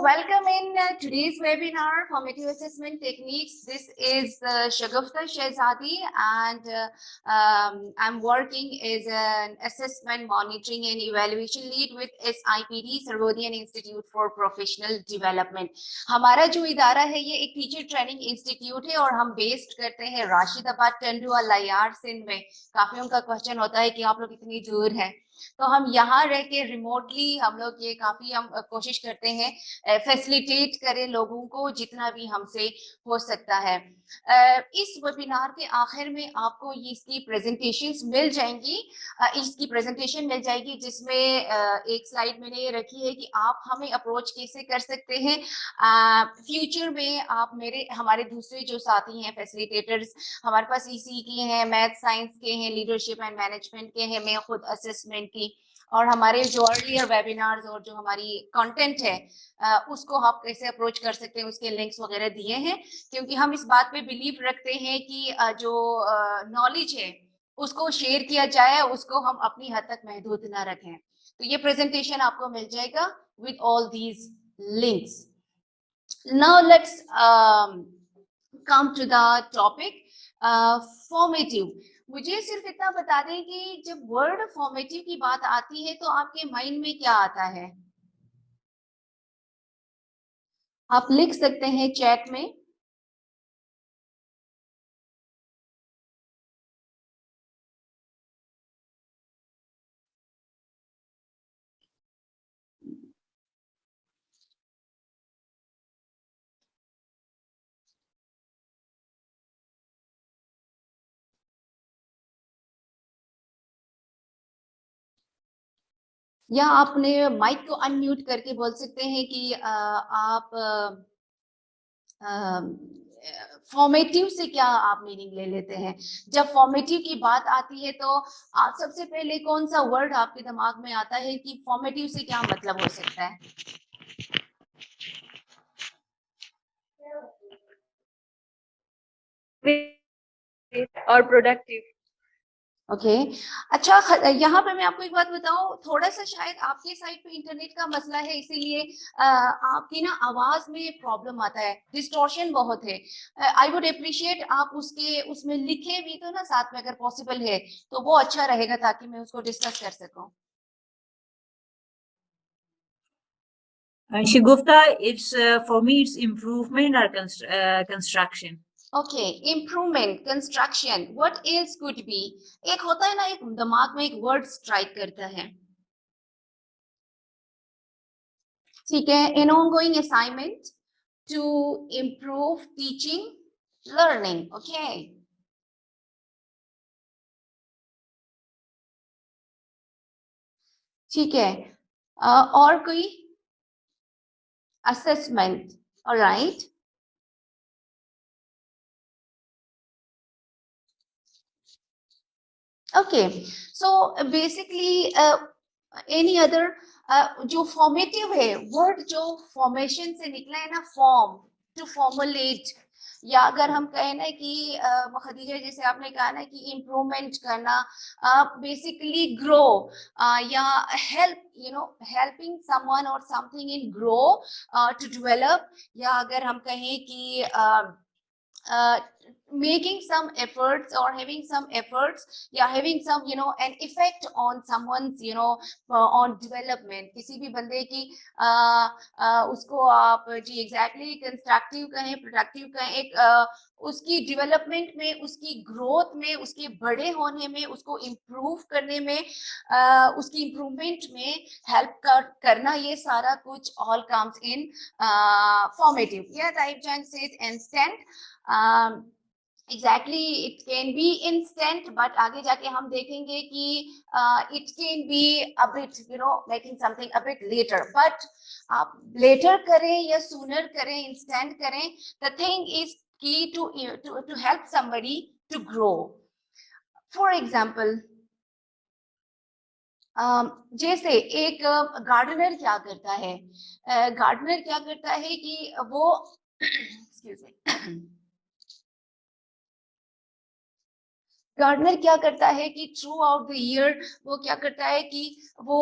welcome in today's webinar, Formative Assessment Techniques. This is Shagufta Shehzadi, and I'm working as an Assessment Monitoring and Evaluation Lead with SIPD, Sarvodhian Institute for Professional Development. हमारा जो इदारा है ये एक teacher training institute है और हम based करते हैं राशिदाबाद, टंडुआ, लायार, सिंध में। काफी उनका क्वेश्चन होता है कि आप लोग इतनी दूर हैं, तो हम यहाँ रह के रिमोटली हम लोग ये काफी हम कोशिश करते हैं फैसिलिटेट करें लोगों को जितना भी हमसे हो सकता है। इस वेबिनार के आखिर में आपको ये इसकी प्रेजेंटेशंस मिल जाएंगी, इसकी प्रेजेंटेशन मिल जाएगी जिसमें एक स्लाइड मैंने ये रखी है कि आप हमें अप्रोच कैसे कर सकते हैं। फ्यूचर में आप हमारे दूसरे जो साथी हैं फैसिलिटेटर्स, हमारे पास ईसी के हैं, मैथ साइंस के हैं, लीडरशिप एंड मैनेजमेंट के हैं, मैं खुद असेसमेंट की, और हमारे जो अर्लियर वेबिनार्स और जो हमारी कंटेंट है उसको आप कैसे अप्रोच कर सकते हैं उसके लिंक्स वगैरह दिए हैं, क्योंकि हम इस बात पे बिलीव रखते हैं कि जो नॉलेज है उसको शेयर किया जाए, उसको हम अपनी हद तक महदूद ना रखें। तो ये प्रेजेंटेशन आपको मिल जाएगा with all these links. Now let's come to the topic formative. मुझे सिर्फ इतना बता दें कि जब वर्ड फॉर्मेटिव की बात आती है तो आपके माइंड में क्या आता है? आप लिख सकते हैं चैट में। या आपने माइक को अनम्यूट करके बोल सकते हैं कि आप फॉर्मेटिव से क्या आप मीनिंग ले लेते हैं। जब फॉर्मेटिव की बात आती है तो आप सबसे पहले कौन सा वर्ड आपके दिमाग में आता है कि फॉर्मेटिव से क्या मतलब हो सकता है? और प्रोडक्टिव। ओके अच्छा, यहाँ पे मैं आपको एक बात बताऊं, थोड़ा सा शायद आपके साइड पे इंटरनेट का मसला है, इसीलिए आपकी ना आवाज में प्रॉब्लम आता है, डिस्टॉर्शन बहुत है। आई वुड अप्रिशिएट आप उसमें लिखे भी तो ना साथ में, अगर पॉसिबल है तो वो अच्छा रहेगा ताकि मैं उसको डिस्कस कर सकूं। Shagufta, it's for me it's improvement or construction. Okay, improvement, construction, what else could be? एक होता है ना, एक दिमाग में एक वर्ड स्ट्राइक करता है, ठीक है, an ongoing assignment to improve teaching learning. Okay, ठीक है, और कोई assessment? All right, okay, so basically any other जो फॉर्मेटिव है वर्ड, जो फॉर्मेशन से निकला है ना, फॉर्म, टू फॉर्मुलेट, या अगर हम कहें ना कि खदीजा जैसे आपने कहा ना कि इम्प्रूवमेंट करना, बेसिकली ग्रो, या हेल्प, हेल्पिंग समवन और something in grow, to develop, या अगर हम कहें कि making some efforts or having some efforts, yeah, having some an effect on someone's on development, किसी भी बंदे की उसको आप जी एग्जैक्टली कंस्ट्रक्टिव कहें, प्रोडक्टिव कहें, एक उसकी डेवलपमेंट में, उसकी ग्रोथ में, उसके बड़े होने में, उसको इम्प्रूव करने में, उसकी इम्प्रूवमेंट में हेल्प करना, ये सारा कुछ ऑल कम्स इन फॉर्मेटिव। या type Jain says instant, exactly it can be instant, but आगे जाके हम देखेंगे कि it can be a bit making something a bit later, but आप लेटर करें या सूनर करें, इंस्टेंट करें, द थिंग इज की to help somebody to grow. For example, जैसे एक गार्डनर क्या करता है, गार्डनर क्या करता है कि वो एक्सक्यूज मी, गार्डनर क्या करता है कि थ्रू आउट द ईयर वो क्या करता है कि वो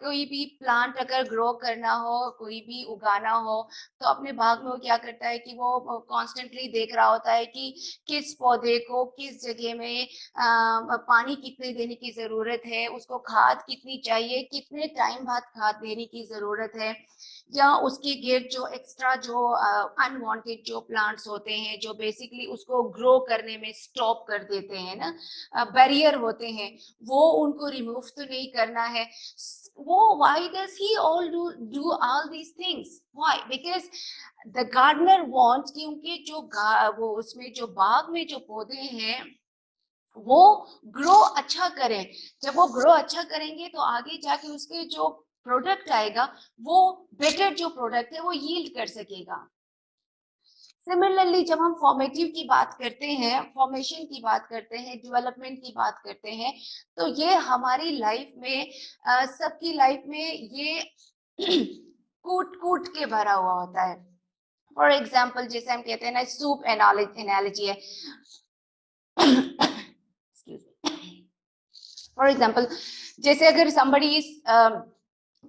कोई भी प्लांट अगर ग्रो करना हो, कोई भी उगाना हो, तो अपने बाग में वो क्या करता है कि वो कॉन्स्टेंटली देख रहा होता है कि किस पौधे को किस जगह में पानी कितने देने की जरूरत है, उसको खाद कितनी चाहिए, कितने टाइम बाद खाद देने की जरूरत है, या उसके गिर्द जो एक्स्ट्रा जो अनवांटेड जो प्लांट्स होते हैं जो बेसिकली उसको ग्रो करने में स्टॉप कर देते हैं ना, बैरियर होते हैं, वो उनको रिमूव तो नहीं करना है। वो why does he all do all these things? Why? Because the gardener wants कि उनके जो वो उसमें जो बाग में जो पौधे हैं वो ग्रो अच्छा करें। जब वो ग्रो अच्छा करेंगे तो आगे जाके उसके जो प्रोडक्ट आएगा वो बेटर जो प्रोडक्ट है वो यील्ड कर सकेगा। सिमिलरली जब हम फॉर्मेटिव की बात करते हैं, फॉर्मेशन की बात करते हैं, डेवलपमेंट की बात करते हैं, तो ये हमारी लाइफ में सबकी लाइफ में ये कूट कूट के भरा हुआ होता है। फॉर एग्जाम्पल जैसे हम कहते हैं ना, सूप एनालॉजी है। फॉर एग्जाम्पल जैसे अगर somebody is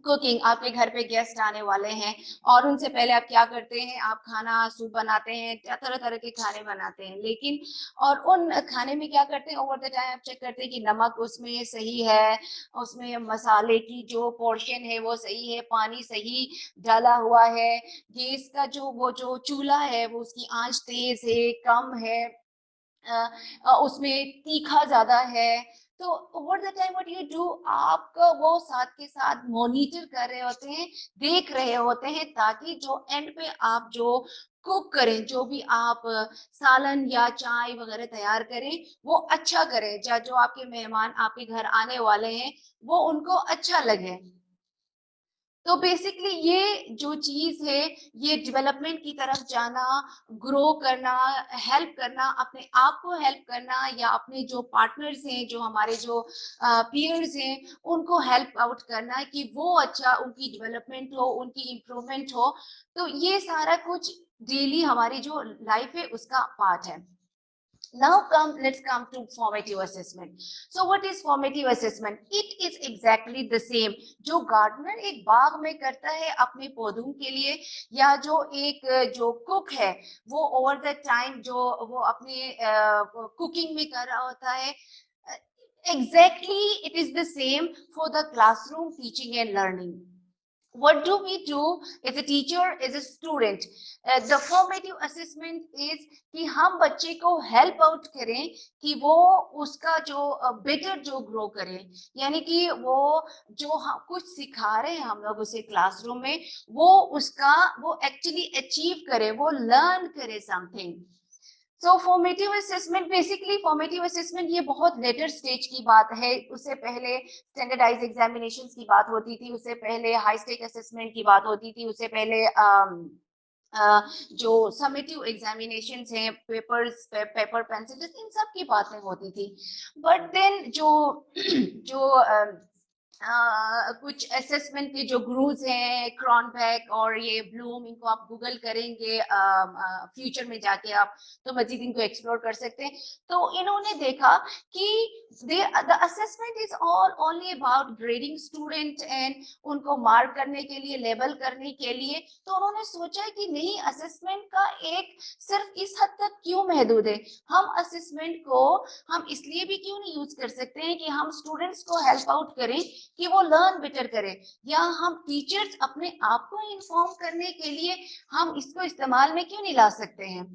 कुकिंग, आपके घर पे गेस्ट आने वाले हैं और उनसे पहले आप क्या करते हैं, आप खाना सूप बनाते हैं, तरह तरह के खाने बनाते हैं, लेकिन और उन खाने में क्या करते हैं, ओवर द टाइम आप चेक करते हैं कि नमक उसमें सही है, उसमें मसाले की जो पोर्शन है वो सही है, पानी सही डाला हुआ है, गैस का जो वो जो चूल्हा है वो उसकी आंच तेज है कम है, उसमें तीखा ज्यादा है। तो over the time what you do, आपका वो साथ के साथ मॉनिटर कर रहे होते हैं, देख रहे होते हैं, ताकि जो एंड पे आप जो कुक करें, जो भी आप सालन या चाय वगैरह तैयार करें, वो अच्छा करें, या जो आपके मेहमान आपके घर आने वाले हैं वो उनको अच्छा लगे। तो बेसिकली ये जो चीज है, ये डेवलपमेंट की तरफ जाना, ग्रो करना, हेल्प करना, अपने आप को हेल्प करना, या अपने जो पार्टनर्स हैं, जो हमारे जो पीयर्स हैं, उनको हेल्प आउट करना कि वो अच्छा, उनकी डेवलपमेंट हो, उनकी इम्प्रूवमेंट हो। तो ये सारा कुछ डेली हमारी जो लाइफ है उसका पार्ट है। Let's come to formative assessment. So what is formative assessment? It is exactly the same जो गार्डनर एक बाग में करता है अपने पौधों के लिए, या जो एक जो कुक है वो ओवर द टाइम जो वो अपने कुकिंग में कर रहा होता है, exactly it is the same for the classroom teaching and learning. What do we do as a teacher, as a student? The formative assessment is कि हम बच्चे को हेल्प आउट करें कि वो उसका जो बेटर जो ग्रो करे, यानी कि वो जो हम कुछ सिखा रहे हैं हम लोग उसे क्लासरूम में, वो उसका वो एक्चुअली अचीव करे, वो लर्न करे something. So formative assessment, basically formative assessment ये बहुत लेटर स्टेज की बात है। उससे पहले स्टैंडर्डाइज एग्जामिनेशंस की बात होती थी, उससे पहले हाई स्टेक असेसमेंट की बात होती थी, उससे पहले जो समेटिव एग्जामिनेशंस हैं, पेपर पेंसिल, इन सब की बातें होती थी। बट देन जो जो कुछ असेसमेंट के जो गुरुज हैं, क्रॉनबेक और ये ब्लूम, इनको आप गूगल करेंगे फ्यूचर में जाके आप तो मजीद इनको एक्सप्लोर कर सकते हैं। तो इन्होंने देखा कि the assessment is all only about grading student and उनको मार्क करने के लिए, लेबल करने के लिए। तो उन्होंने सोचा कि नहीं, असेसमेंट का एक सिर्फ इस हद तक क्यों महदूद है, हम असेसमेंट को हम इसलिए भी क्यों नहीं यूज कर सकते हैं कि हम स्टूडेंट्स को हेल्प आउट करें कि वो लर्न बेटर करें, या हम टीचर्स अपने आप को इन्फॉर्म करने के लिए हम इसको इस्तेमाल में क्यों नहीं ला सकते हैं।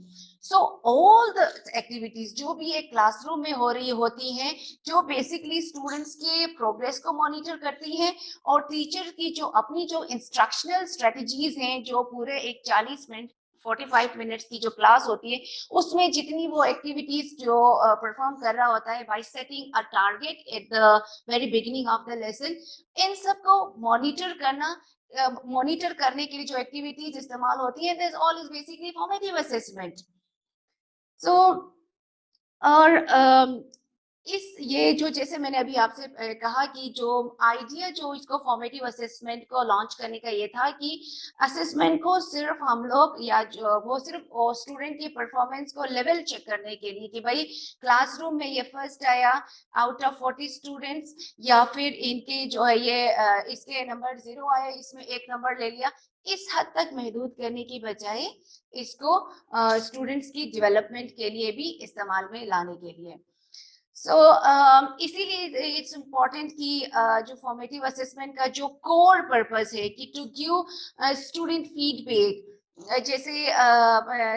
सो ऑल द एक्टिविटीज जो भी एक क्लासरूम में हो रही होती हैं, जो बेसिकली स्टूडेंट्स के प्रोग्रेस को मॉनिटर करती हैं, और टीचर की जो अपनी जो इंस्ट्रक्शनल स्ट्रेटजीज हैं, जो पूरे एक 40 मिनट 45 मिनट्स की जो क्लास होती है उसमें जितनी वो एक्टिविटीज जो परफॉर्म कर रहा होता है by setting a target at the very beginning of the lesson, इन सब को मॉनिटर करना, मॉनिटर करने के लिए जो एक्टिविटीज इस्तेमाल होती है, this all is basically formative assessment. So और ये जो जैसे मैंने अभी आपसे कहा कि जो आइडिया जो इसको फॉर्मेटिव असेसमेंट को लॉन्च करने का ये था कि असेसमेंट को सिर्फ हम लोग या जो वो सिर्फ स्टूडेंट की परफॉर्मेंस को लेवल चेक करने के लिए कि भाई क्लासरूम में ये फर्स्ट आया आउट ऑफ 40 स्टूडेंट्स या फिर इनके जो है ये इसके नंबर 0 आया, इसमें एक नंबर ले लिया, इस हद तक महदूद करने की बजाय इसको स्टूडेंट्स की डेवलपमेंट के लिए भी इस्तेमाल में लाने के लिए। सो इसीलिए इट्स इम्पोर्टेंट कि जो फॉर्मेटिव असेसमेंट का जो कोर पर्पस है कि टू गिव स्टूडेंट फीडबैक, जैसे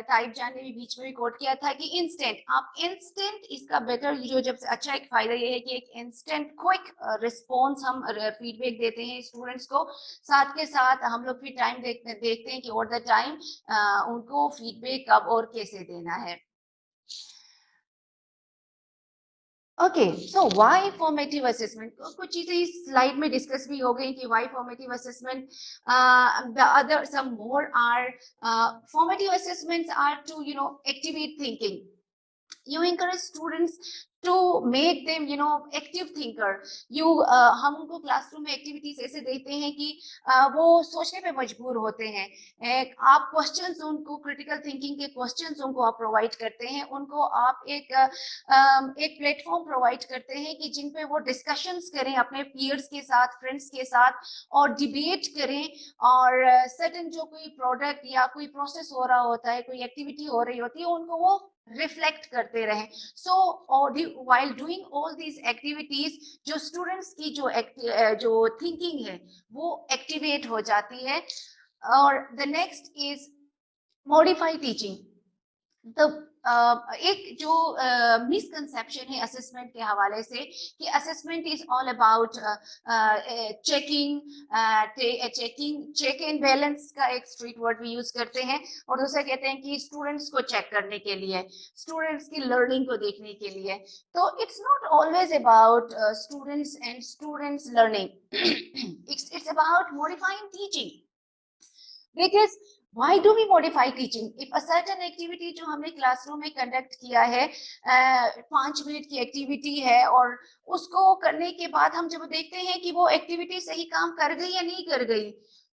ताइब जान ने भी बीच में भी कोट किया था कि इंस्टेंट, आप इंस्टेंट इसका बेटर जो जब से अच्छा एक फायदा ये है कि एक इंस्टेंट क्विक रिस्पॉन्स हम फीडबैक देते हैं स्टूडेंट्स को, साथ के साथ हम लोग फिर टाइम देखते हैं कि ओवर द टाइम उनको फीडबैक कब और कैसे देना है। Okay, so why formative assessment, कुछ चीजें इस स्लाइड में डिस्कस भी हो गई कि why formative assessment, the other some more are formative assessments are to activate thinking, you encourage students to make them active thinker, हम उनको क्लासरूम में एक्टिविटीज ऐसे देते हैं कि वो सोचने पे मजबूर होते हैं। आप क्वेश्चंस उनको, क्रिटिकल थिंकिंग के क्वेश्चंस उनको आप प्रोवाइड करते हैं, उनको आप एक प्लेटफॉर्म प्रोवाइड करते हैं कि जिन पे वो डिस्कशंस करें अपने पीयर्स के साथ, फ्रेंड्स के साथ, और डिबेट करें, और सर्टेन जो कोई प्रोडक्ट या कोई प्रोसेस हो रहा होता है, कोई एक्टिविटी हो रही होती है, उनको वो रिफ्लेक्ट करते रहें। सो while doing all these activities, जो स्टूडेंट्स की जो थिंकिंग है वो एक्टिवेट हो जाती है। और the next is modify teaching. तो एक जो मिसकंसेप्शन है असेसमेंट के हवाले से कि assessment is all about check and balance का एक स्ट्रीट वर्ड भी यूज करते हैं, और दूसरा कहते हैं कि स्टूडेंट्स को चेक करने के लिए, स्टूडेंट्स की लर्निंग को देखने के लिए। तो it's not always about students and students learning, it's about modifying teaching. Because why do we modify teaching? If a certain activity जो हमने क्लासरूम में कंडक्ट किया है, 5 मिनट की एक्टिविटी है, और उसको करने के बाद हम जब देखते हैं कि वो एक्टिविटी सही काम कर गई या नहीं कर गई,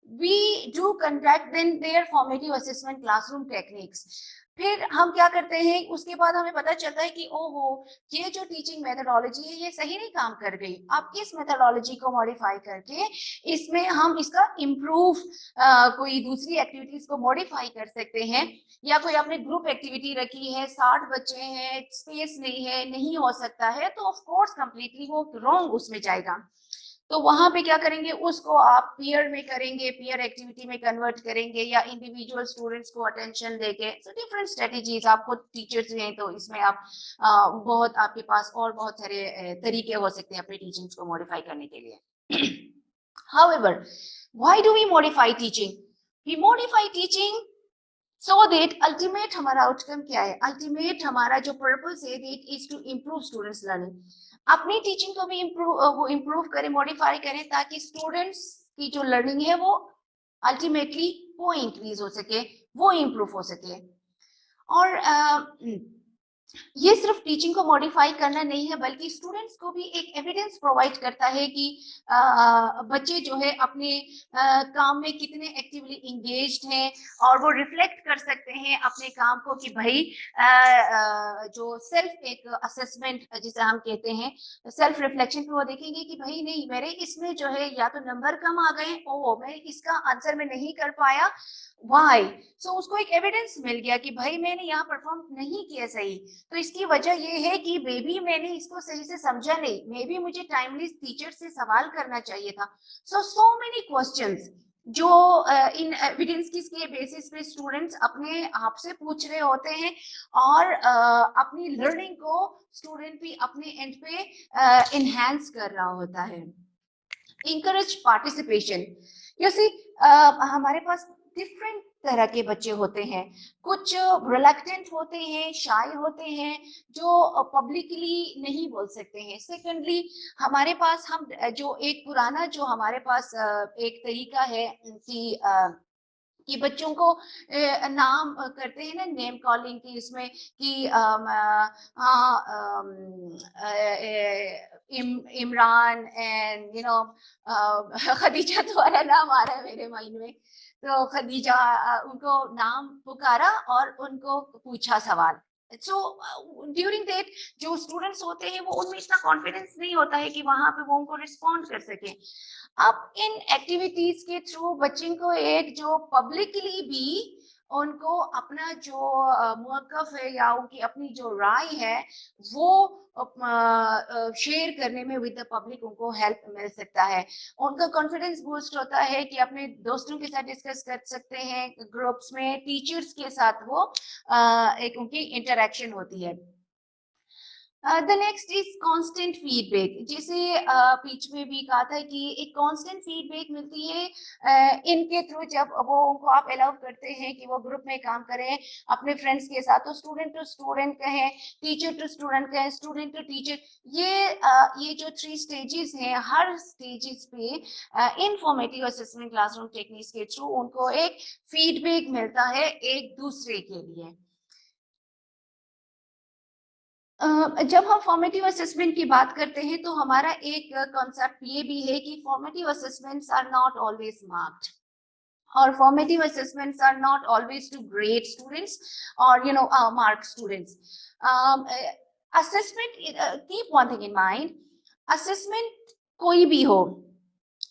we do conduct then their formative assessment classroom techniques। फिर हम क्या करते हैं, उसके बाद हमें पता चलता है कि ओहो, ये जो टीचिंग मेथोडोलॉजी है ये सही नहीं काम कर गई। अब इस मेथोडोलॉजी को मॉडिफाई करके इसमें हम इसका इम्प्रूव, कोई दूसरी एक्टिविटीज को मॉडिफाई कर सकते हैं, या कोई आपने ग्रुप एक्टिविटी रखी है, 60 बच्चे हैं, स्पेस नहीं है, नहीं हो सकता है, तो ऑफ कोर्स कंप्लीटली वो रॉन्ग उसमें जाएगा। तो वहां पे क्या करेंगे, उसको आप पीयर में करेंगे, पीयर एक्टिविटी में कन्वर्ट करेंगे, या इंडिविजुअल स्टूडेंट्स को अटेंशन देके। सो डिफरेंट स्ट्रेटेजीज, आपको टीचर्स हैं तो इसमें आप बहुत, आपके पास और बहुत सारे तरीके हो सकते हैं अपनी टीचिंग्स को मॉडिफाई करने के लिए। However, why do we modify teaching? We modify teaching so that ultimate हमारा आउटकम क्या है, अल्टीमेट हमारा जो पर्पस है, that is to improve students learning। अपनी टीचिंग को भी इम्प्रूव करें, मॉडिफाई करें, ताकि स्टूडेंट्स की जो लर्निंग है वो अल्टीमेटली वो इंक्रीज हो सके, वो इम्प्रूव हो सके। और ये सिर्फ टीचिंग को मॉडिफाई करना नहीं है, बल्कि स्टूडेंट्स को भी एक एविडेंस प्रोवाइड करता है कि बच्चे जो है अपने काम में कितने एक्टिवली इंगेज्ड हैं, और वो रिफ्लेक्ट कर सकते हैं अपने काम को कि भाई जो सेल्फ एक असेसमेंट जिसे हम कहते हैं, सेल्फ रिफ्लेक्शन पे वो देखेंगे कि भाई नहीं, मेरे इसमें जो है या तो नंबर कम आ गए, ओ मैं इसका आंसर में नहीं कर पाया, वाई। सो उसको एक एविडेंस मिल गया कि भाई मैंने यहाँ परफॉर्म नहीं किया सही, तो इसकी वजह ये है कि मे बी मैंने इसको सही से समझा नहीं, मे बी मुझे टाइमली टीचर से सवाल करना चाहिए था। सो मेनी क्वेश्चंस जो इन एविडेंस के बेसिस पे स्टूडेंट्स अपने आप से पूछ रहे होते हैं, और अपनी लर्निंग को स्टूडेंट भी अपने एंड पे इनहेंस कर रहा होता है। Encourage participation. यू सी, हमारे पास डिफरेंट तरह के बच्चे होते हैं, कुछ रिलक्टेंट होते हैं, शाय होते हैं, जो पब्लिकली नहीं बोल सकते हैं। सेकेंडली, हमारे पास जो एक पुराना जो हमारे पास एक तरीका है कि कि बच्चों को नाम करते हैं ना, नेम कॉलिंग की, इसमें कि इमरान एंड खदीजा तो वाला नाम आ रहा है मेरे माइंड में, तो खदीजा, उनको नाम पुकारा और उनको पूछा सवाल। सो ड्यूरिंग दैट जो स्टूडेंट्स होते हैं वो उनमें इतना कॉन्फिडेंस नहीं होता है कि वहां पे वो उनको रिस्पॉन्ड कर सके। अब इन एक्टिविटीज के थ्रू बच्चे को एक जो पब्लिकली भी उनको अपना जो मौक़िफ़ है या उनकी अपनी जो राय है वो शेयर करने में विद द पब्लिक उनको हेल्प मिल सकता है। उनका कॉन्फिडेंस बूस्ट होता है कि अपने दोस्तों के साथ डिस्कस कर सकते हैं, ग्रुप्स में टीचर्स के साथ वो एक उनकी इंटरेक्शन होती है। The next is constant feedback, जिसे बीच में भी कहा था कि एक कांस्टेंट फीडबैक मिलती है इनके थ्रू, जब वो उनको आप अलाउ करते हैं कि वो ग्रुप में काम करें अपने फ्रेंड्स के साथ, तो स्टूडेंट टू स्टूडेंट कहें, टीचर टू स्टूडेंट कहें, स्टूडेंट टू टीचर, ये जो 3 स्टेजेस हैं, हर स्टेजेस पे इनफॉर्मेटिव असेसमेंट क्लासरूम टेक्निक्स के थ्रू उनको एक फीडबैक मिलता है एक दूसरे के लिए। जब हम फॉर्मेटिव असेसमेंट की बात करते हैं तो हमारा एक कॉन्सेप्ट ये भी है कि formative assessments are not always marked, और formative assessments are not always to grade students or mark students. Assessment, keep one thing in mind, assessment कोई भी हो,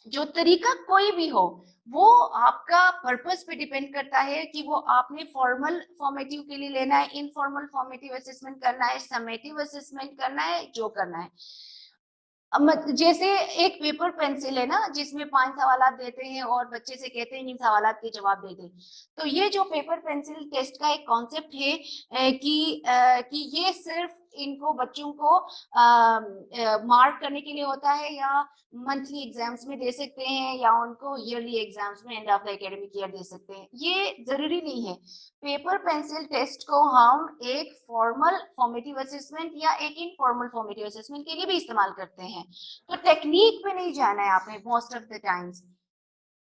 जो तरीका कोई भी हो, वो आपका पर्पस पे डिपेंड करता है कि वो आपने फॉर्मल फॉर्मेटिव के लिए लेना है, इनफॉर्मल फॉर्मेटिव असेसमेंट करना है, समेटिव असेसमेंट करना है, जो करना है। जैसे एक पेपर पेंसिल है ना, जिसमें 5 सवाल देते हैं और बच्चे से कहते हैं इन सवाल के जवाब दे दें। तो ये जो पेपर पेंसिल टेस्ट का एक कॉन्सेप्ट है कि ये सिर्फ इनको बच्चों को मार्क करने के लिए होता है, या मंथली एग्जाम्स में दे सकते हैं, या उनको ईयरली एग्जाम्स में end of the academic year दे सकते हैं, ये जरूरी नहीं है। पेपर पेंसिल टेस्ट को हम एक फॉर्मल फॉर्मेटिव असेसमेंट या एक इनफॉर्मल फॉर्मेटिव असेसमेंट के लिए भी इस्तेमाल करते हैं। तो टेक्निक पे नहीं जाना है आपने मोस्ट ऑफ द टाइम्स।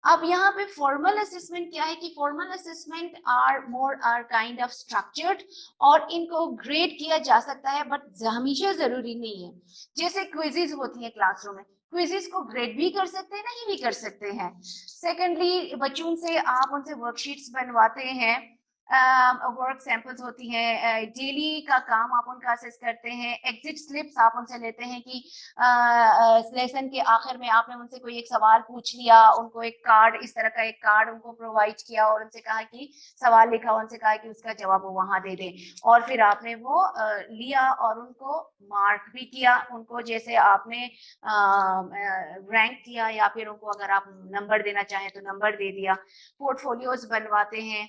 अब यहाँ पे फॉर्मल असेसमेंट क्या है कि formal assessment are kind of structured, और इनको ग्रेड किया जा सकता है, बट हमेशा जरूरी नहीं है। जैसे क्विजेज होती है क्लासरूम में, क्विजेज को ग्रेड भी कर सकते हैं, नहीं भी कर सकते हैं। सेकेंडली, बच्चों से आप उनसे वर्कशीट्स बनवाते हैं, वर्क सैंपल्स होती हैं, डेली का काम आप उनका असेस करते हैं, एग्जिट स्लिप्स आप उनसे लेते हैं कि लेसन के आखिर में आपने उनसे कोई एक सवाल पूछ लिया, उनको एक कार्ड, इस तरह का एक कार्ड उनको प्रोवाइड किया और उनसे कहा कि सवाल लिखा, उनसे कहा कि उसका जवाब वो वहां दे दें, और फिर आपने वो लिया और उनको मार्क भी किया, उनको जैसे आपने रैंक किया, या फिर उनको अगर आप नंबर देना चाहें तो नंबर दे दिया। पोर्टफोलियोज बनवाते हैं।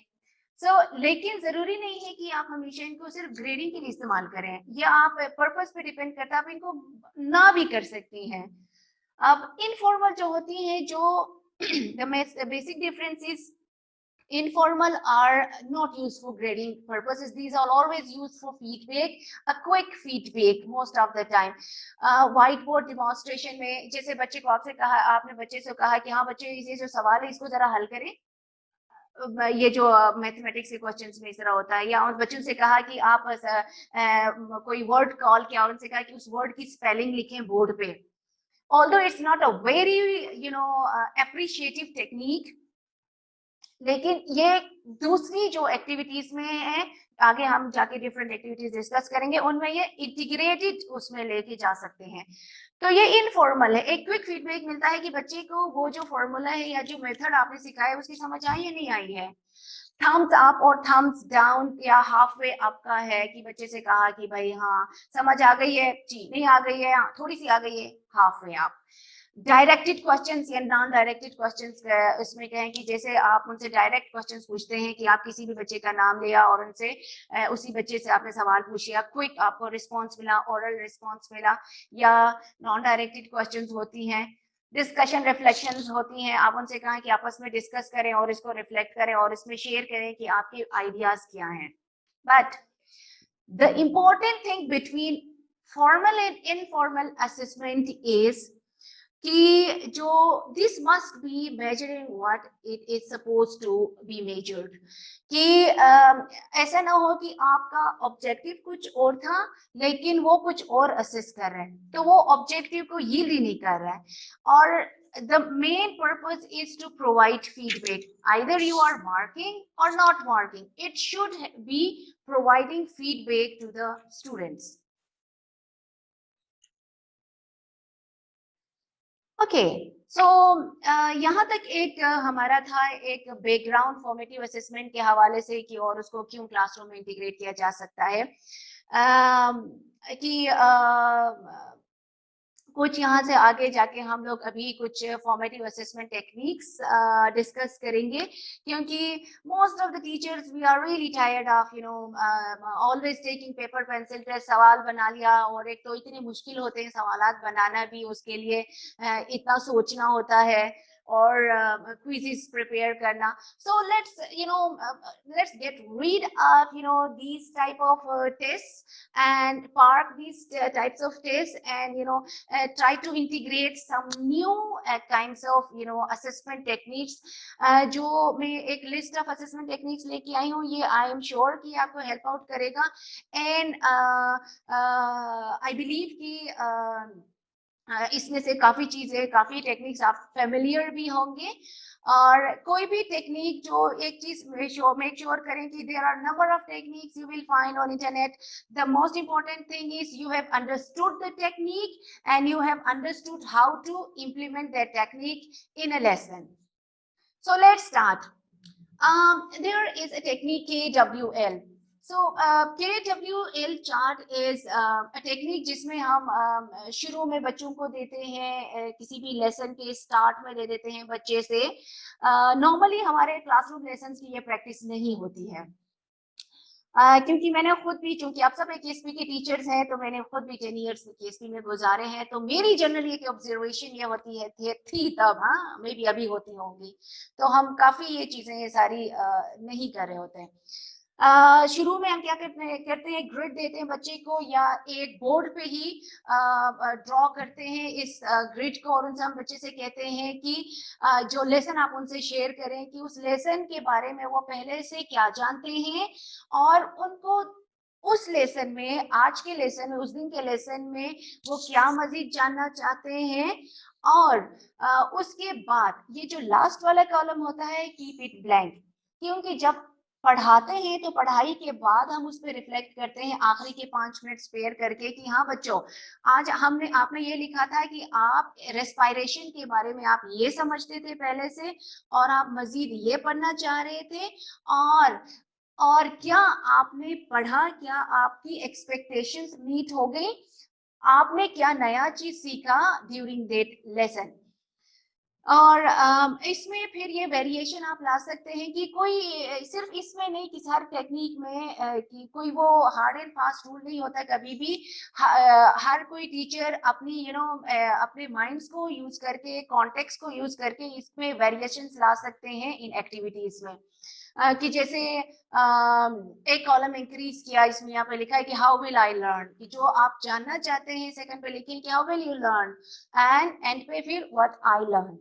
लेकिन जरूरी नहीं है कि आप हमेशा इनको सिर्फ ग्रेडिंग के लिए इस्तेमाल करें, या आप पर्पस पे डिपेंड करता है, आप इनको ना भी कर सकती हैं। अब इनफॉर्मल जो होती है, जो the basic difference is informal are not used for grading purposes. These are always used for feedback, a quick feedback most of the time. Whiteboard demonstration में जैसे बच्चे को आपने बच्चे से कहा कि हाँ बच्चे, ये जो सवाल है इसको जरा हल करें, ये जो मैथमेटिक्स के क्वेश्चंस में इस तरह होता है, या उस बच्चों से कहा कि आप कोई वर्ड कॉल किया और उनसे कहा कि उस वर्ड की स्पेलिंग लिखें बोर्ड पे। Although it's not a very appreciative technique, लेकिन ये दूसरी जो एक्टिविटीज में है, आगे हम जाके डिफरेंट एक्टिविटीज डिस्कस करेंगे, उनमें ये इंटीग्रेटेड उसमें लेके जा सकते हैं। तो ये इनफॉर्मल है, एक क्विक फीडबैक मिलता है कि बच्चे को वो जो फॉर्मूला है या जो मेथड आपने सिखाया उसकी समझ आई या नहीं आई है। थम्स अप और थम्स डाउन या हाफ वे अप का है कि बच्चे से कहा कि भाई हाँ समझ आ गई है जी, नहीं आ गई है थोड़ी सी आ गई है, half way up. Directed questions या नॉन डायरेक्टेड क्वेश्चंस इसमें कहें कि जैसे आप उनसे डायरेक्ट क्वेश्चंस पूछते हैं कि आप किसी भी बच्चे का नाम लिया और उनसे उसी बच्चे से आपने सवाल पूछ लिया, क्विक आपको रिस्पांस मिला, ओरल रिस्पांस मिला। या नॉन डायरेक्टेड क्वेश्चंस होती हैं, डिस्कशन रिफ्लेक्शंस होती हैं, आप उनसे कहें कि आपस में डिस्कस करें और इसको रिफ्लेक्ट करें और इसमें शेयर करें कि आपके आइडियाज क्या हैं। But the important thing between formal and informal assessment is कि जो this must be measuring what it is suppose to be measured, कि ऐसा ना हो कि आपका ऑब्जेक्टिव कुछ और था लेकिन वो कुछ और असेस कर रहा है, तो वो ऑब्जेक्टिव को यील्ड ही नहीं कर रहा है। और the main purpose is to provide feedback, either you are marking or not marking, it should be providing feedback to the students. Okay, so यहाँ तक एक हमारा था एक बैकग्राउंड फॉर्मेटिव असेसमेंट के हवाले से कि और उसको क्यों क्लासरूम में इंटीग्रेट किया जा सकता है, कि कुछ यहाँ से आगे जाके हम लोग अभी कुछ फॉर्मेटिव असेसमेंट टेक्निक्स डिस्कस करेंगे, क्योंकि most of the teachers we are really tired of always taking paper pencil test, सवाल बना लिया, और एक तो इतने मुश्किल होते हैं सवालात बनाना भी, उसके लिए इतना सोचना होता है और क्विज़ेस प्रिपेयर करना. So let's get rid of these type of tests and park these types of tests, and try to integrate some new kinds of assessment techniques. जो मैं एक लिस्ट ऑफ असेसमेंट टेक्निक्स लेके आई हूँ, ये I am sure कि आपको help out करेगा. And I believe कि इसमें से काफी चीजें, काफी टेक्निक्स आप फेमिलियर भी होंगे. और कोई भी टेक्निक जो एक चीज मेक श्योर करें कि there are number of techniques you will find on internet. The most important thing is you have understood the technique and you have understood how to implement that technique in a lesson. So let's start. There is a technique KWL. So KWL chart is a technique जिसमें हम शुरू में बच्चों को देते हैं, किसी भी लेसन के स्टार्ट में दे देते हैं बच्चे से. नॉर्मली हमारे क्लासरूम लेसन की ये प्रैक्टिस नहीं होती है, क्योंकि मैंने खुद भी, चूंकि आप सब केएसपी के टीचर्स हैं, तो मैंने खुद भी 10 इयर्स केएसपी में गुजारे हैं, तो मेरी जनरली एक ऑब्जर्वेशन ये होती है थी तब, हाँ मे भी अभी होती होंगी, तो हम काफी ये चीजें ये सारी नहीं कर रहे होते हैं. शुरू में हम क्या करते हैं, ग्रिड देते हैं बच्चे को, या एक बोर्ड पे ही ड्रॉ करते हैं इस ग्रिड को, और उनसे हम बच्चे से कहते हैं कि जो लेसन आप उनसे शेयर करें कि उस लेसन के बारे में वो पहले से क्या जानते हैं, और उनको उस लेसन में, आज के लेसन में, उस दिन के लेसन में वो क्या मजीद जानना चाहते हैं. और उसके बाद ये जो लास्ट वाला कॉलम होता है, कीप इट ब्लैंक, क्योंकि जब पढ़ाते हैं तो पढ़ाई के बाद हम उस पर रिफ्लेक्ट करते हैं आखिरी के 5 मिनट स्पेयर करके कि हाँ बच्चों, आज आपने ये लिखा था कि आप रेस्पिरेशन के बारे में आप ये समझते थे पहले से, और आप मजीद ये पढ़ना चाह रहे थे, और क्या आपने पढ़ा, क्या आपकी एक्सपेक्टेशंस मीट हो गई, आपने क्या नया चीज सीखा ड्यूरिंग दैट लेसन. और इसमें फिर ये वेरिएशन आप ला सकते हैं कि कोई सिर्फ इसमें नहीं, कि हर टेक्निक में कि कोई वो हार्ड एंड फास्ट रूल नहीं होता कभी भी. हर कोई टीचर अपनी अपने माइंड्स को यूज करके, कॉन्टेक्स्ट को यूज करके इसमें वेरिएशंस ला सकते हैं इन एक्टिविटीज में. कि जैसे एक कॉलम इंक्रीज किया, इसमें यहाँ पे लिखा है कि हाउ विल आई लर्न, कि जो आप जानना चाहते हैं सेकंड पे लिखें कि how will you learn, and पे फिर व्हाट आई लर्न.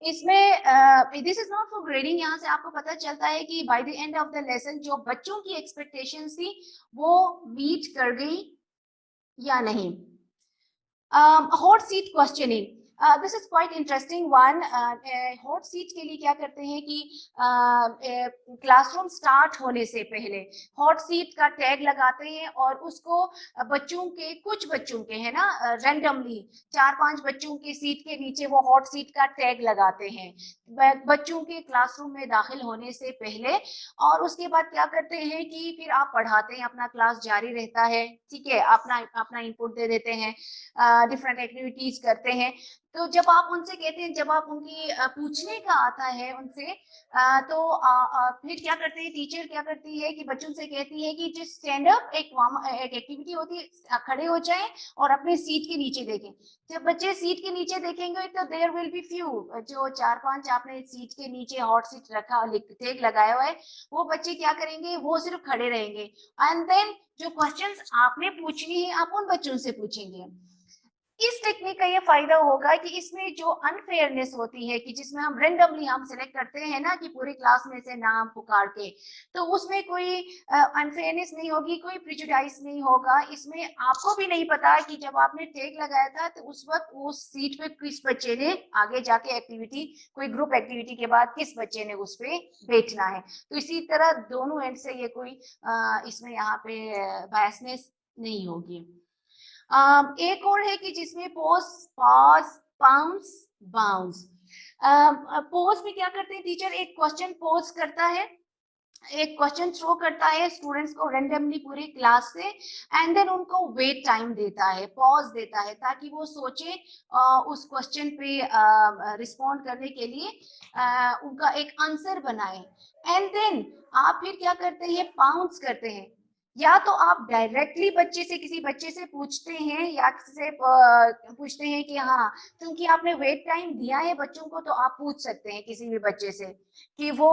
इसमें this is not for grading. यहाँ से आपको पता चलता है कि by the end of the lesson जो बच्चों की एक्सपेक्टेशंस थी वो मीट कर गई या नहीं. Hot seat questioning, this is quite interesting one. Hot seat के लिए क्या करते हैं कि क्लासरूम स्टार्ट होने से पहले हॉट सीट का टैग लगाते हैं, और उसको कुछ बच्चों के है ना, रैंडमली 4-5 बच्चों के सीट के नीचे वो हॉट सीट का टैग लगाते हैं बच्चों के क्लासरूम में दाखिल होने से पहले. और उसके बाद क्या करते हैं कि फिर आप पढ़ाते हैं, अपना क्लास जारी रहता है, ठीक है, अपना इनपुट दे देते हैं, डिफरेंट एक्टिविटीज करते हैं. तो जब आप उनसे कहते हैं, जब आप उनकी पूछने का आता है उनसे, तो फिर क्या करते हैं, टीचर क्या करती है कि बच्चों से कहती है कि जिस स्टैंड अप एक एक्टिविटी होती है, खड़े हो जाएं और अपने सीट के नीचे देखें. जब बच्चे सीट के नीचे देखेंगे तो देयर विल बी फ्यू, जो 4-5 आपने सीट के नीचे हॉट सीट रखा, टैग लगाया हुआ है, वो बच्चे क्या करेंगे, वो सिर्फ खड़े रहेंगे, एंड देन जो क्वेश्चंस आपने पूछनी है आप उन बच्चों से पूछेंगे. इस टेक्निक का ये फायदा होगा कि इसमें जो अनफेयरनेस होती है कि जिसमें हम रेंडमली हम सिलेक्ट करते हैं ना कि पूरी क्लास में से नाम पुकार के, तो उसमें कोई अनफेयरनेस नहीं होगी, कोई प्रिजुडाइज नहीं होगा। इसमें आपको भी नहीं पता कि जब आपने टेक लगाया था तो उस वक्त उस सीट पे किस बच्चे ने आगे जाके एक्टिविटी, कोई ग्रुप एक्टिविटी के बाद किस बच्चे ने उस पे बैठना है। तो इसी तरह दोनों एंड से ये कोई इसमें यहाँ पे बायसनेस नहीं होगी। एक और है कि जिसमें pose, pause, pounce, bounce. Pose में क्या करते हैं टीचर, एक क्वेश्चन पोज करता है, एक क्वेश्चन थ्रो करता है स्टूडेंट्स को रेंडमली पूरी क्लास से, एंड देन उनको वेट टाइम देता है, पॉज देता है, ताकि वो सोचे उस क्वेश्चन पे रिस्पॉन्ड करने के लिए उनका एक आंसर बनाए। एंड देन आप फिर क्या करते हैं, पाउंस करते हैं। या तो आप डायरेक्टली बच्चे से, किसी बच्चे से पूछते हैं या किसी से पूछते हैं कि हाँ, क्योंकि आपने वेट टाइम दिया है बच्चों को, तो आप पूछ सकते हैं किसी भी बच्चे से कि वो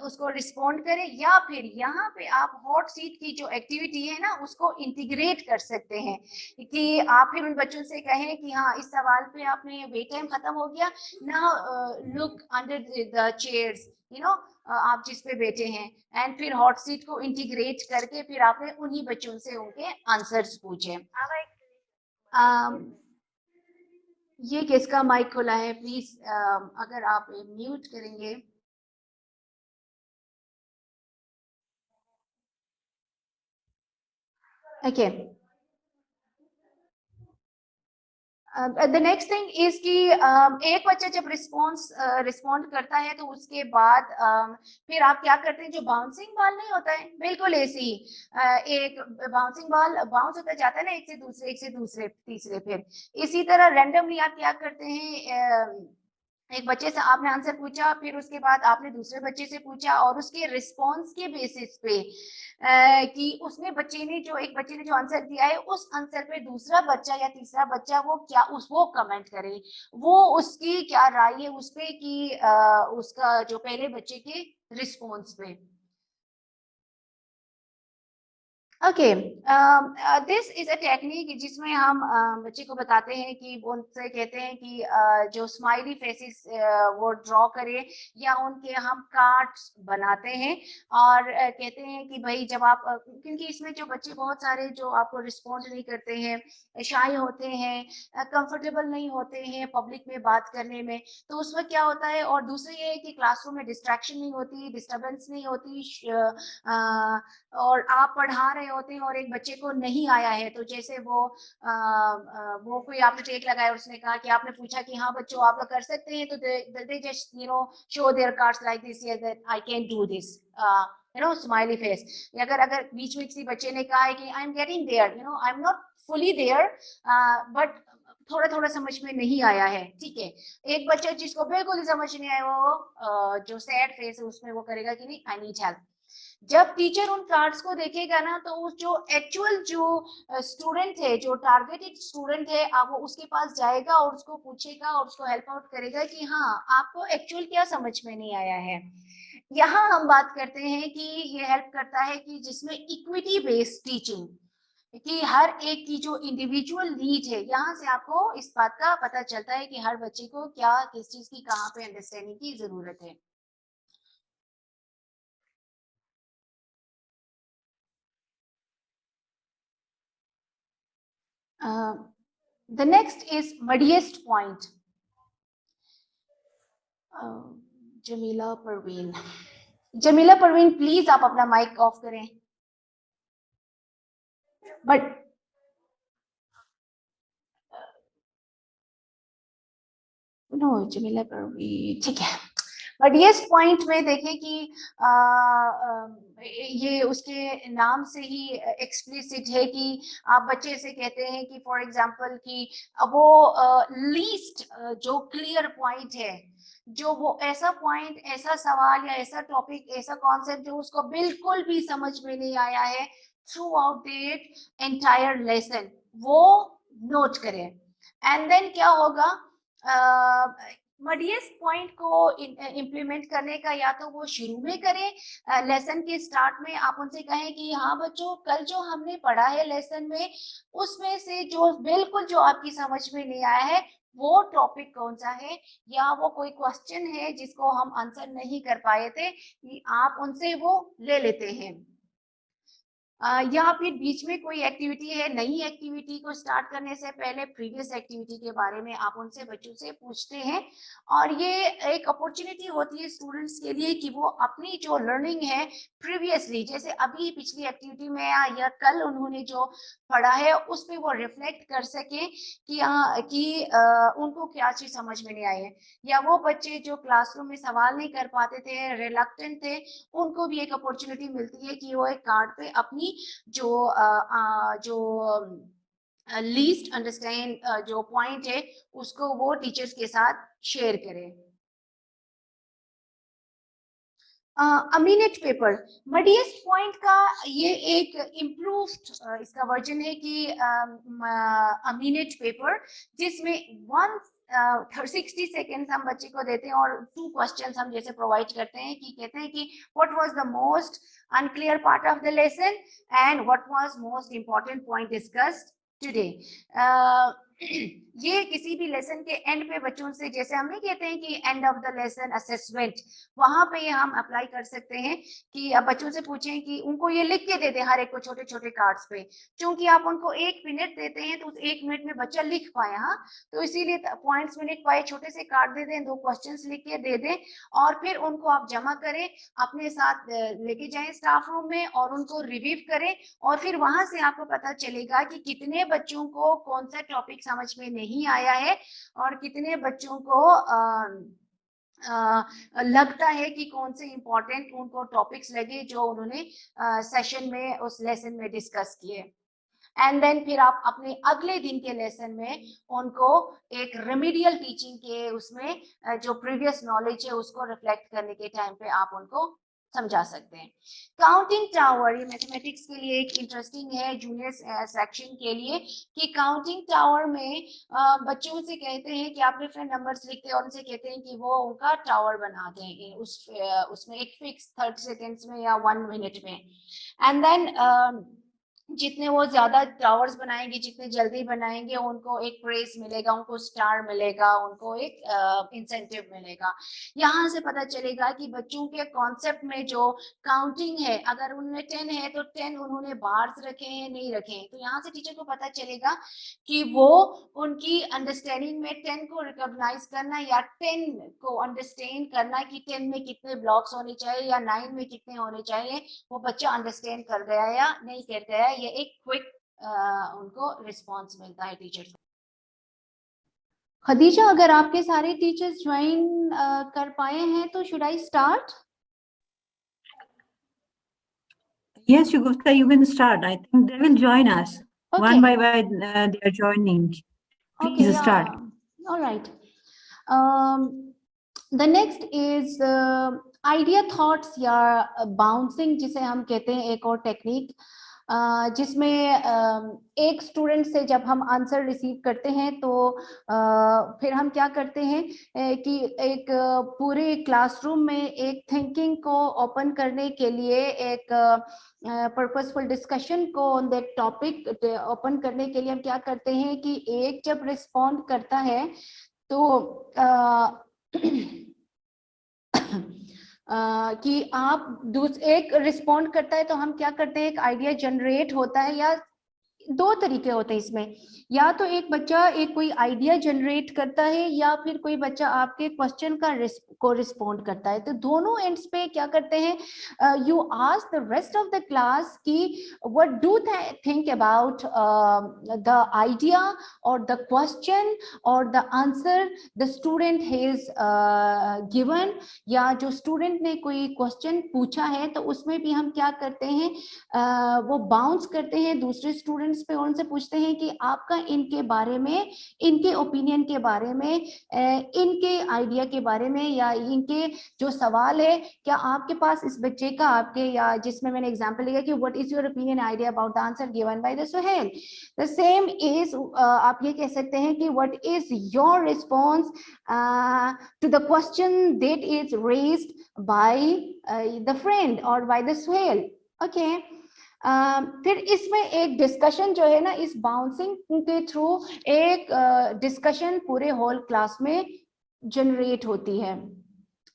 उसको रिस्पॉन्ड करे। या फिर यहाँ पे आप हॉट सीट की जो एक्टिविटी है ना उसको इंटीग्रेट कर सकते हैं कि आप फिर उन बच्चों से कहें कि हाँ, इस सवाल पे आपने वेट टाइम खत्म हो गया, now look under the chairs, you know, आप जिस पे बैठे हैं, एंड फिर हॉट सीट को इंटीग्रेट करके फिर आपने उन्हीं बच्चों से उनके आंसर्स पूछे। ये किसका माइक खुला है, प्लीज अगर आप म्यूट करेंगे। Okay, the next thing is कि एक बच्चा जब रिस्पॉन्ड करता है तो उसके बाद फिर आप क्या करते हैं, जो बाउंसिंग बॉल नहीं होता है, बिल्कुल ऐसे ही एक बाउंसिंग बॉल बाउंस होता जाता है ना, एक से दूसरे, एक से दूसरे, तीसरे, फिर इसी तरह रैंडमली आप क्या करते हैं, एक बच्चे से आपने आंसर पूछा, फिर उसके बाद आपने दूसरे बच्चे से पूछा, और उसके रिस्पॉन्स के बेसिस पे कि उसने बच्चे ने जो, एक बच्चे ने जो आंसर दिया है उस आंसर पे दूसरा बच्चा या तीसरा बच्चा वो क्या वो कमेंट करे, वो उसकी क्या राय है उस पे कि उसका जो पहले बच्चे के रिस्पॉन्स पे। Okay, this is a technique जिसमें हम बच्चे को बताते हैं कि वो उनसे कहते हैं कि जो स्माइली फेसेस वो ड्रॉ करे, या उनके हम कार्ड्स बनाते हैं, और कहते हैं कि भाई जब आप क्योंकि इसमें जो बच्चे बहुत सारे जो आपको रिस्पॉन्ड नहीं करते हैं, शाय होते हैं, कंफर्टेबल नहीं होते हैं पब्लिक में बात करने में, तो उस वक्त क्या होता है, और दूसरा ये है कि क्लासरूम में डिस्ट्रैक्शन नहीं होती, डिस्टर्बेंस नहीं होती, और आप पढ़ा रहे होते हैं और एक बच्चे को नहीं आया है, तो जैसे वो कोई आपने टेक लगाया, उसने कहा कि आपने पूछा कि हाँ बच्चों आप लोग कर सकते हैं, तो they just show their cards like this, that I can do this, smiley face. अगर अगर बीच में किसी बच्चे ने कहा है कि I am getting there, I am not fully there, but थोड़ा थोड़ा समझ में नहीं आया है, ठीक है। एक बच्चा जिसको बिल्कुल ही समझ नहीं आया, वो जो सैड फेस है उसमें वो करेगा कि नहीं, आई नीड हेल्प। जब टीचर उन कार्ड्स को देखेगा ना, तो उस जो एक्चुअल जो स्टूडेंट है, जो टारगेटेड स्टूडेंट है, आप वो उसके पास जाएगा और उसको पूछेगा और उसको हेल्प आउट करेगा कि हाँ आपको एक्चुअल क्या समझ में नहीं आया है। यहाँ हम बात करते हैं कि ये हेल्प करता है कि जिसमें इक्विटी बेस्ड टीचिंग, कि हर एक की जो इंडिविजुअल नीड है, यहाँ से आपको इस बात का पता चलता है कि हर बच्चे को क्या, किस चीज की कहाँ पे अंडरस्टैंडिंग की जरूरत है। The next is muddiest point. Jamila Parveen, Jamila Parveen please आप अपना माइक ऑफ करें। बट नो, जमीला परवीन ठीक है। मडियस्ट पॉइंट में देखें कि ये उसके नाम से ही एक्सप्लिसिट है कि आप बच्चे से कहते हैं कि फॉर एग्जांपल कि वो लीस्ट जो क्लियर पॉइंट है, जो वो ऐसा पॉइंट, ऐसा सवाल या ऐसा टॉपिक, ऐसा कॉन्सेप्ट जो उसको बिल्कुल भी समझ में नहीं आया है through out that entire lesson, वो नोट करें। एंड देन क्या होगा, मडीएस पॉइंट को इम्प्लीमेंट करने का या तो वो शुरू में करें, लेसन के स्टार्ट में आप उनसे कहें कि हाँ बच्चों, कल जो हमने पढ़ा है लेसन में, उसमें से जो बिल्कुल जो आपकी समझ में नहीं आया है वो टॉपिक कौन सा है, या वो कोई क्वेश्चन है जिसको हम आंसर नहीं कर पाए थे, कि आप उनसे वो ले लेते हैं। या फिर बीच में कोई एक्टिविटी है, नई एक्टिविटी को स्टार्ट करने से पहले प्रीवियस एक्टिविटी के बारे में आप उनसे बच्चों से पूछते हैं, और ये एक अपॉर्चुनिटी होती है स्टूडेंट्स के लिए कि वो अपनी जो लर्निंग है प्रीवियसली, जैसे अभी पिछली एक्टिविटी में या कल उन्होंने जो पढ़ा है उस पर वो रिफ्लेक्ट कर सके कि उनको क्या चीज समझ में नहीं आई है, या वो बच्चे जो क्लासरूम में सवाल नहीं कर पाते थे, रिलक्टेंट थे, उनको भी एक अपॉर्चुनिटी मिलती है कि वो एक कार्ड पे अपनी जो लीस्ट अंडरस्टैंड जो पॉइंट है उसको वो टीचर्स के साथ शेयर करें। अमीनेट पेपर, मडीएस पॉइंट का ये एक इम्प्रूव्ड इसका वर्जन है कि अमीनेट पेपर, जिसमें 60 सेकेंड्स हम बच्चे को देते हैं और 2 क्वेश्चंस हम जैसे प्रोवाइड करते हैं कि कहते हैं कि what was the most unclear part of the lesson and what was most important point discussed today. ये किसी भी लेसन के एंड पे बच्चों से, जैसे हम नहीं कहते हैं कि and of the lesson assessment, वहां पे हम अप्लाई कर सकते हैं कि अब बच्चों से पूछें कि उनको ये लिख के दे दे हर एक को छोटे छोटे कार्ड्स पे, क्योंकि आप उनको 1 मिनट देते हैं तो उस 1 मिनट में बच्चा लिख पाए, हाँ, तो इसीलिए पॉइंट्स में लिख पाए, छोटे से कार्ड दे दें, 2 क्वेश्चंस लिख के दे दें, और फिर उनको आप जमा करें, अपने साथ लेके जाएं स्टाफ रूम में और उनको रिव्यू करें, और फिर वहां से आपको पता चलेगा कि कितने बच्चों को कौन सा टॉपिक समझ में नहीं आया है और कितने बच्चों को लगता है कि कौन से इंपॉर्टेंट उनको टॉपिक्स लगे जो उन्होंने सेशन में उस लेसन में डिस्कस किए। एंड देन फिर आप अपने अगले दिन के लेसन में उनको एक रेमेडियल टीचिंग के उसमें जो प्रीवियस नॉलेज है उसको रिफ्लेक्ट करने के टाइम पे आप उनको समझा सकते हैं। काउंटिंग टावर, ये मैथमेटिक्स के लिए एक इंटरेस्टिंग है जूनियर सेक्शन के लिए, कि काउंटिंग टावर में बच्चों से कहते हैं कि आप डिफरेंट नंबर्स लिखते हैं और उनसे कहते हैं कि वो उनका टावर बना दें उसमें एक फिक्स 30 सेकेंड्स में या 1 मिनट में, एंड देन जितने वो ज्यादा टावर्स बनाएंगे, जितने जल्दी बनाएंगे, उनको एक प्रेस मिलेगा, उनको स्टार मिलेगा, उनको एक इंसेंटिव मिलेगा। यहाँ से पता चलेगा कि बच्चों के कॉन्सेप्ट में जो काउंटिंग है, अगर उनमें 10 है तो 10 उन्होंने बार्स रखे हैं नहीं रखे हैं, तो यहाँ से टीचर को पता चलेगा कि वो उनकी अंडरस्टैंडिंग में 10 को रिकॉग्नाइज करना या 10 को अंडरस्टैंड करना कि 10 में कितने ब्लॉक्स होने चाहिए या 9 में कितने होने चाहिए, वो बच्चा अंडरस्टैंड कर गया या नहीं कर गया, ये एक क्विक उनको रिस्पांस मिलता है टीचर से। खदीजा, अगर आपके सारे टीचर्स ज्वाइन कर पाए हैं तो should I start? Yes, Shagufta, you can start. I think they will join us. Okay. One by one, they are joining. Please Okay, start. yeah. All right. The next is idea thoughts या bouncing, जिसे हम कहते हैं, एक और technique जिसमें एक student से जब हम आंसर रिसीव करते हैं तो फिर हम क्या करते हैं कि एक पूरे क्लासरूम में एक थिंकिंग को ओपन करने के लिए, एक पर्पसफुल डिस्कशन को ऑन दैट टॉपिक ओपन करने के लिए हम क्या करते हैं कि एक जब रिस्पॉन्ड करता है तो कि आप एक रिस्पॉन्ड करता है तो हम क्या करते हैं, एक आइडिया जनरेट होता है, या 2 तरीके होते हैं इसमें, या तो एक बच्चा एक कोई आइडिया जनरेट करता है या फिर कोई बच्चा आपके क्वेश्चन को रिस्पॉन्ड करता है, तो दोनों एंड्स पे क्या करते हैं, you ask the rest of the class कि what do they think about the idea और द क्वेश्चन और the answer the student has given, या जो स्टूडेंट ने कोई क्वेश्चन पूछा है तो उसमें भी हम क्या करते हैं, वो बाउंस करते हैं दूसरे स्टूडेंट्स बेसिस पे उनसे पूछते हैं कि आपका इनके बारे में, इनके ओपिनियन के बारे में, इनके आइडिया के बारे में या इनके जो सवाल है, क्या आपके पास इस बच्चे का, आपके, या जिसमें मैंने एग्जांपल लिया कि what is your opinion idea about the answer given by the Suhel. The same is, आप ये कह सकते हैं कि what is your response to the question that is raised by the friend और बाय द सुहेल। ओके, फिर इसमें एक डिस्कशन जो है ना, इस बाउंसिंग के थ्रू एक डिस्कशन पूरे होल क्लास में जनरेट होती है।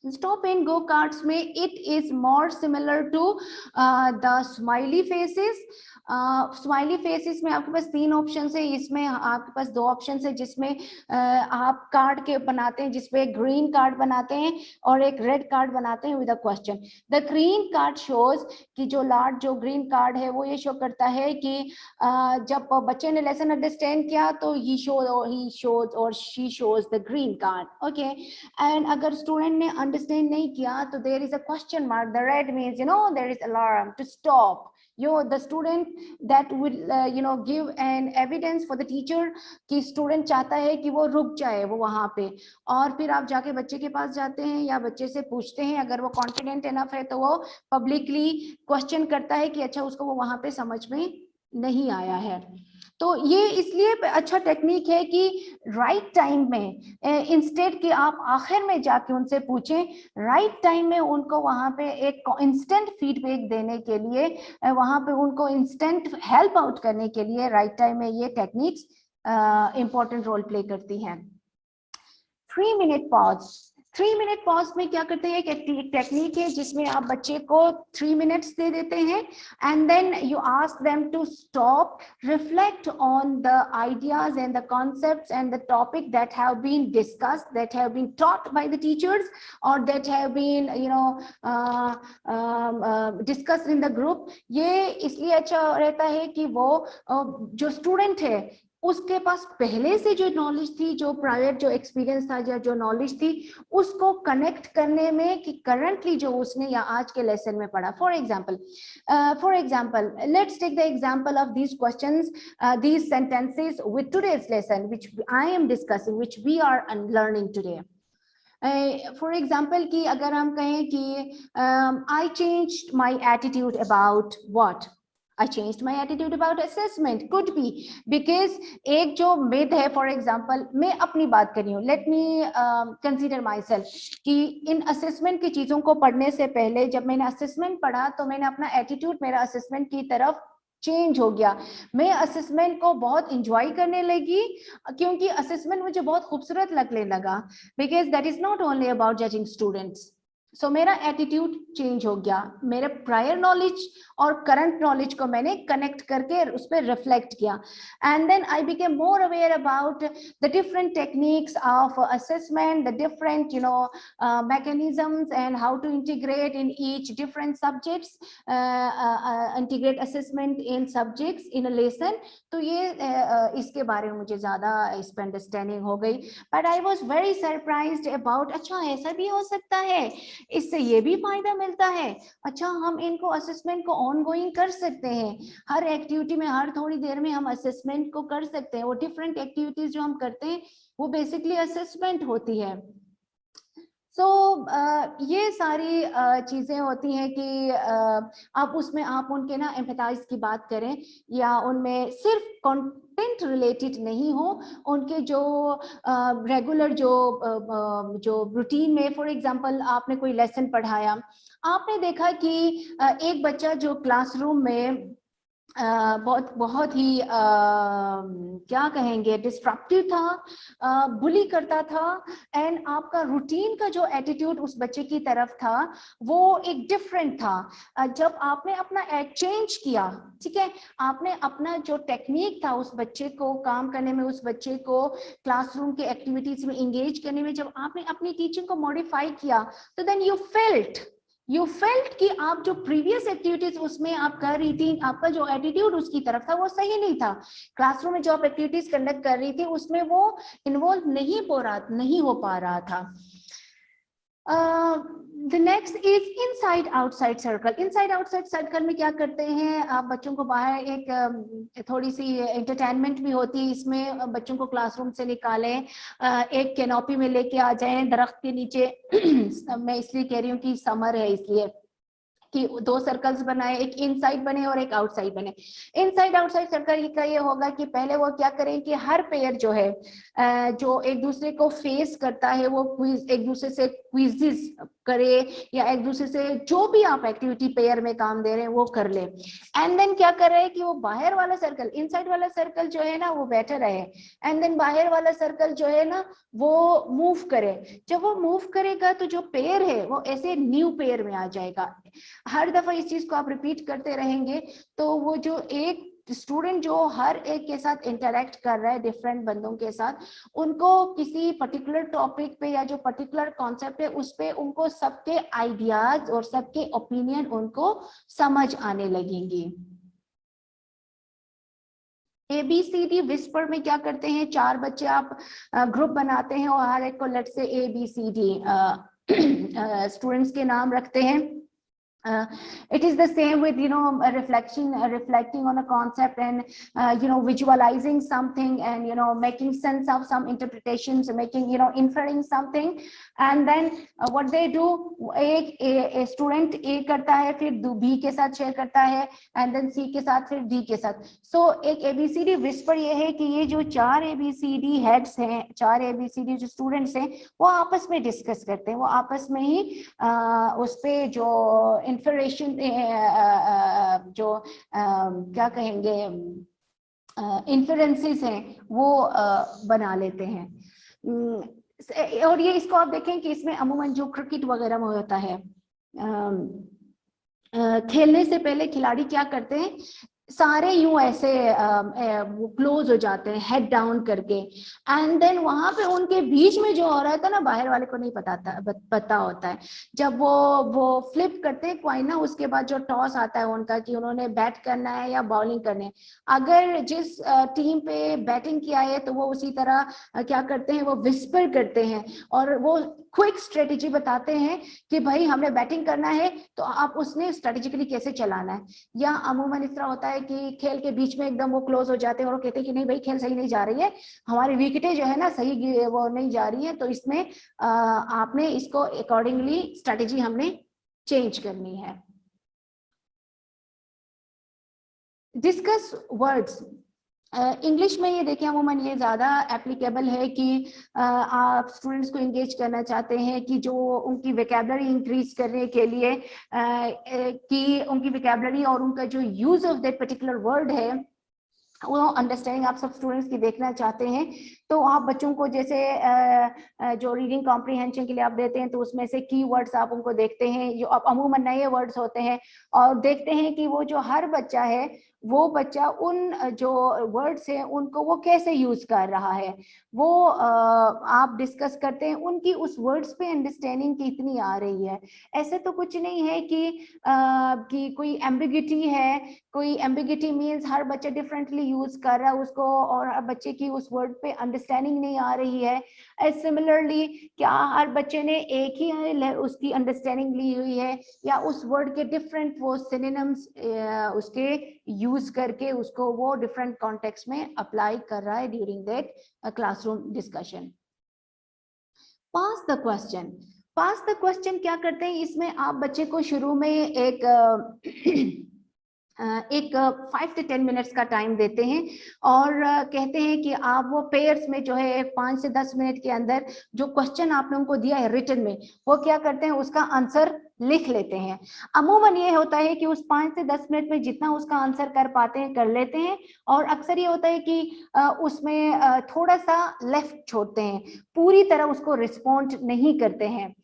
स्टॉप एंड गो कार्ड्स में it is more similar to the smiley faces. Smiley faces में आपके पास 3 ऑप्शन है, इसमें आपके पास 2 ऑप्शन है, जिसमें आप कार्ड के बनाते हैं, जिसपे ग्रीन कार्ड बनाते हैं और एक रेड कार्ड बनाते हैं with a question. The green card shows कि जो ग्रीन कार्ड है वो ये शो करता है कि जब बच्चे ने लेसन अंडरस्टैंड किया तो ही शोज और she shows the green card. Okay, and अगर स्टूडेंट ने अंडरस्टैंड नहीं किया तो there is a question mark, the red means there is alarm to stop, the student that will give an evidence for the teacher कि student चाहता है कि वो रुक जाए वो वहां पे, और फिर आप जाके बच्चे के पास जाते हैं या बच्चे से पूछते हैं, अगर वो कॉन्फिडेंट इनफ है तो वो पब्लिकली क्वेश्चन करता है कि अच्छा उसको वो वहां पे समझ में नहीं आया है। तो ये इसलिए अच्छा टेक्निक है कि राइट टाइम में, इंस्टेड कि आप आखिर में जाके उनसे पूछें, राइट टाइम में उनको वहां पे एक इंस्टेंट फीडबैक देने के लिए, वहां पे उनको इंस्टेंट हेल्प आउट करने के लिए राइट टाइम में ये टेक्निक्स इंपॉर्टेंट रोल प्ले करती हैं। 3 मिनट पॉज। 3 मिनट पॉज में क्या करते हैं, एक टेक्निक है जिसमें आप बच्चे को 3 मिनट्स दे देते हैं and then you ask them to stop, reflect on the ideas and the concepts and the topic that have been discussed, that have been taught by the teachers और that have been discussed in the group. ये इसलिए अच्छा रहता है कि वो जो student है उसके पास पहले से जो नॉलेज थी, जो प्रायर जो एक्सपीरियंस था या जो नॉलेज थी, उसको कनेक्ट करने में कि करंटली जो उसने या आज के लेसन में पढ़ा। For example let's take the example of these questions, these sentences with today's lesson which I am discussing, which we are learning today. For example कि अगर हम कहें कि I changed my attitude about what, I changed my attitude about assessment, could be because एक जो myth है, for example मैं अपनी बात कर रही हूँ, let me consider myself कि इन assessment की चीजों को पढ़ने से पहले जब मैंने assessment पढ़ा तो मैंने अपना attitude मेरा assessment की तरफ चेंज हो गया। मैं असेसमेंट को बहुत इंजॉय करने लगी क्योंकि असेसमेंट मुझे बहुत खूबसूरत लगने लगा, because that is not only about judging students. So मेरा एटीट्यूड चेंज हो गया, मेरे प्रायर नॉलेज और करंट नॉलेज को मैंने कनेक्ट करके उस पर रिफ्लेक्ट किया and then I became more aware about the different techniques of assessment, the different mechanisms and how to integrate in each different subjects, integrate assessment in subjects in a lesson। तो ये इसके बारे में मुझे ज्यादा इस पर अंडरस्टैंडिंग हो गई, but I was very surprised about अच्छा ऐसा भी हो सकता है, इससे ये भी फायदा मिलता है, अच्छा हम इनको असेसमेंट को ऑनगोइंग कर सकते हैं, हर एक्टिविटी में हर थोड़ी देर में हम असेसमेंट को कर सकते हैं। वो डिफरेंट एक्टिविटीज जो हम करते हैं वो बेसिकली असेसमेंट होती है। सो ये सारी चीजें होती हैं कि आप उसमें आप उनके ना एम्पैथाइज की बात करें या उनमें सिर्फ कंटेंट रिलेटेड नहीं हो, उनके जो रेगुलर जो रूटीन में, फॉर एग्जांपल आपने कोई लेसन पढ़ाया, आपने देखा कि एक बच्चा जो क्लासरूम में बहुत ही क्या कहेंगे डिस्ट्रक्टिव था, बुली करता था, एंड आपका रूटीन का जो एटीट्यूड उस बच्चे की तरफ था वो एक डिफरेंट था। जब आपने अपना चेंज किया, ठीक है, आपने अपना जो टेक्निक था उस बच्चे को काम करने में, उस बच्चे को क्लासरूम के एक्टिविटीज में इंगेज करने में, जब आपने अपनी टीचिंग को मॉडिफाई किया तो देन यू फेल्ट कि आप जो प्रीवियस एक्टिविटीज उसमें आप कर रही थी, आपका जो एटीट्यूड उसकी तरफ था वो सही नहीं था, क्लासरूम में जो आप एक्टिविटीज कंडक्ट कर रही थी उसमें वो इन्वॉल्व नहीं हो पा रहा था। The next is inside outside circle. Inside outside circle में क्या करते हैं, आप बच्चों को बाहर एक थोड़ी सी एंटरटेनमेंट भी होती है इसमें, बच्चों को क्लासरूम से निकालें, एक कैनोपी में लेके आ जाएं दरख्त के नीचे। मैं इसलिए कह रही हूँ कि समर है इसलिए कि 2 सर्कल्स बनाए, एक इनसाइड बने और एक आउटसाइड बने। इनसाइड आउटसाइड सर्कल का ये होगा कि पहले वो क्या करें कि हर पेयर जो है जो एक दूसरे को फेस करता है वो क्विज, एक दूसरे से क्विजेस करे या एक दूसरे से जो भी आप एक्टिविटी पेयर में काम दे रहे हैं वो कर ले। एंड देन क्या कर रहे हैं कि वो बाहर वाला सर्कल, इनसाइड वाला सर्कल जो है ना वो बैठा रहे, एंड देन बाहर वाला सर्कल जो है ना वो मूव करे। जब वो मूव करेगा तो जो पेयर है वो ऐसे न्यू पेयर में आ जाएगा। हर दफा इस चीज को आप रिपीट करते रहेंगे तो वो जो एक स्टूडेंट जो हर एक के साथ इंटरेक्ट कर रहा है डिफरेंट बंदों के साथ, उनको किसी पर्टिकुलर टॉपिक पे या जो पर्टिकुलर कॉन्सेप्ट है उस पे उनको सबके आइडियाज और सबके ओपिनियन उनको समझ आने लगेंगे। ABCD विस्पर में क्या करते हैं, 4 बच्चे आप ग्रुप बनाते हैं और हर एक को लेट से ABCD स्टूडेंट्स के नाम रखते हैं। It is the same with reflecting on a concept and visualizing something and making sense of some interpretations, making inferring something, and then what they do, एक स्टूडेंट A करता है फिर B के साथ शेयर करता है and then C के साथ फिर D के साथ। So एक ABCD विस्पर ये है कि ये जो 4 ABCD हेड्स हैं, 4 ABCD जो स्टूडेंट्स हैं वो आपस में डिस्कस करते हैं, वो आपस में ही उस पे जो इंफॉर्मेशन जो क्या कहेंगे इन्फ्लुएंसेस हैं वो बना लेते हैं। और ये इसको आप देखें कि इसमें अमूमन जो क्रिकेट वगैरह में होता है, खेलने से पहले खिलाड़ी क्या करते हैं, सारे यूं ऐसे क्लोज हो जाते हैं हेड डाउन करके, एंड देन वहां पे उनके बीच में जो हो रहा था ना बाहर वाले को नहीं पता होता है। जब वो फ्लिप करते हैं क्वाइन ना, उसके बाद जो टॉस आता है उनका कि उन्होंने बैट करना है या बॉलिंग करनी है, अगर जिस टीम पे बैटिंग किया है तो वो उसी तरह क्या करते हैं, वो विस्पर करते हैं और वो क्विक स्ट्रेटेजी बताते हैं कि भाई हमने बैटिंग करना है तो आप उसने स्ट्रेटेजिकली कैसे चलाना है। या अमूमन इस तरह होता है कि खेल के बीच में एकदम वो क्लोज हो जाते हैं और वो कहते हैं कि नहीं भाई खेल सही नहीं जा रही है, हमारी विकेटें जो है ना सही वो नहीं जा रही है, तो इसमें आपने इसको अकॉर्डिंगली स्ट्रेटेजी हमने चेंज करनी है। Discuss words. इंग्लिश में ये देखिए अमूमन ये ज़्यादा एप्लीकेबल है कि आप स्टूडेंट्स को इंगेज करना चाहते हैं कि जो उनकी वोकैबुलरी इंक्रीज करने के लिए कि उनकी वोकैबुलरी और उनका जो use of that particular word है वो अंडरस्टैंडिंग आप सब स्टूडेंट्स की देखना चाहते हैं, तो आप बच्चों को जैसे जो रीडिंग कॉम्प्रीहेंशन के लिए आप देते हैं तो उसमें से कीवर्ड्स आप उनको देखते हैं जो अब अमूमन नए वर्ड्स होते हैं और देखते हैं कि वो जो हर बच्चा है वो बच्चा उन जो वर्ड्स हैं उनको वो कैसे यूज कर रहा है, वो आप डिस्कस करते हैं उनकी उस वर्ड्स पे अंडरस्टैंडिंग कितनी आ रही है। ऐसे तो कुछ नहीं है कि कोई एम्बिग्यूटी है, कोई एम्बिग्यूटी मीन्स हर बच्चा डिफरेंटली यूज कर रहा है उसको और हर बच्चे की उस वर्ड पे अंडरस्टैंडिंग नहीं आ रही है। सिमिलरली क्या हर बच्चे ने एक ही उसकी अंडरस्टैंडिंग ली हुई है या उस वर्ड के डिफरेंट वो सिनोनिम्स उसके यूज करके उसको वो डिफरेंट कॉन्टेक्स्ट में अप्लाई कर रहा है during that classroom discussion. Pass the question. Pass the question क्या करते हैं, इसमें आप बच्चे को शुरू में एक 5 से 10 मिनट्स का टाइम देते हैं और कहते हैं कि आप वो पेयर्स में जो है 5 से 10 मिनट के अंदर जो क्वेश्चन आपने उनको दिया है रिटन में वो क्या करते हैं उसका आंसर लिख लेते हैं। अमूमन ये होता है कि उस 5 से 10 मिनट में जितना उसका आंसर कर पाते हैं कर लेते हैं और अक्सर ये होता है कि उसमें थोड़ा सा लेफ्ट छोड़ते हैं, पूरी तरह उसको रिस्पॉन्ड नहीं करते हैं।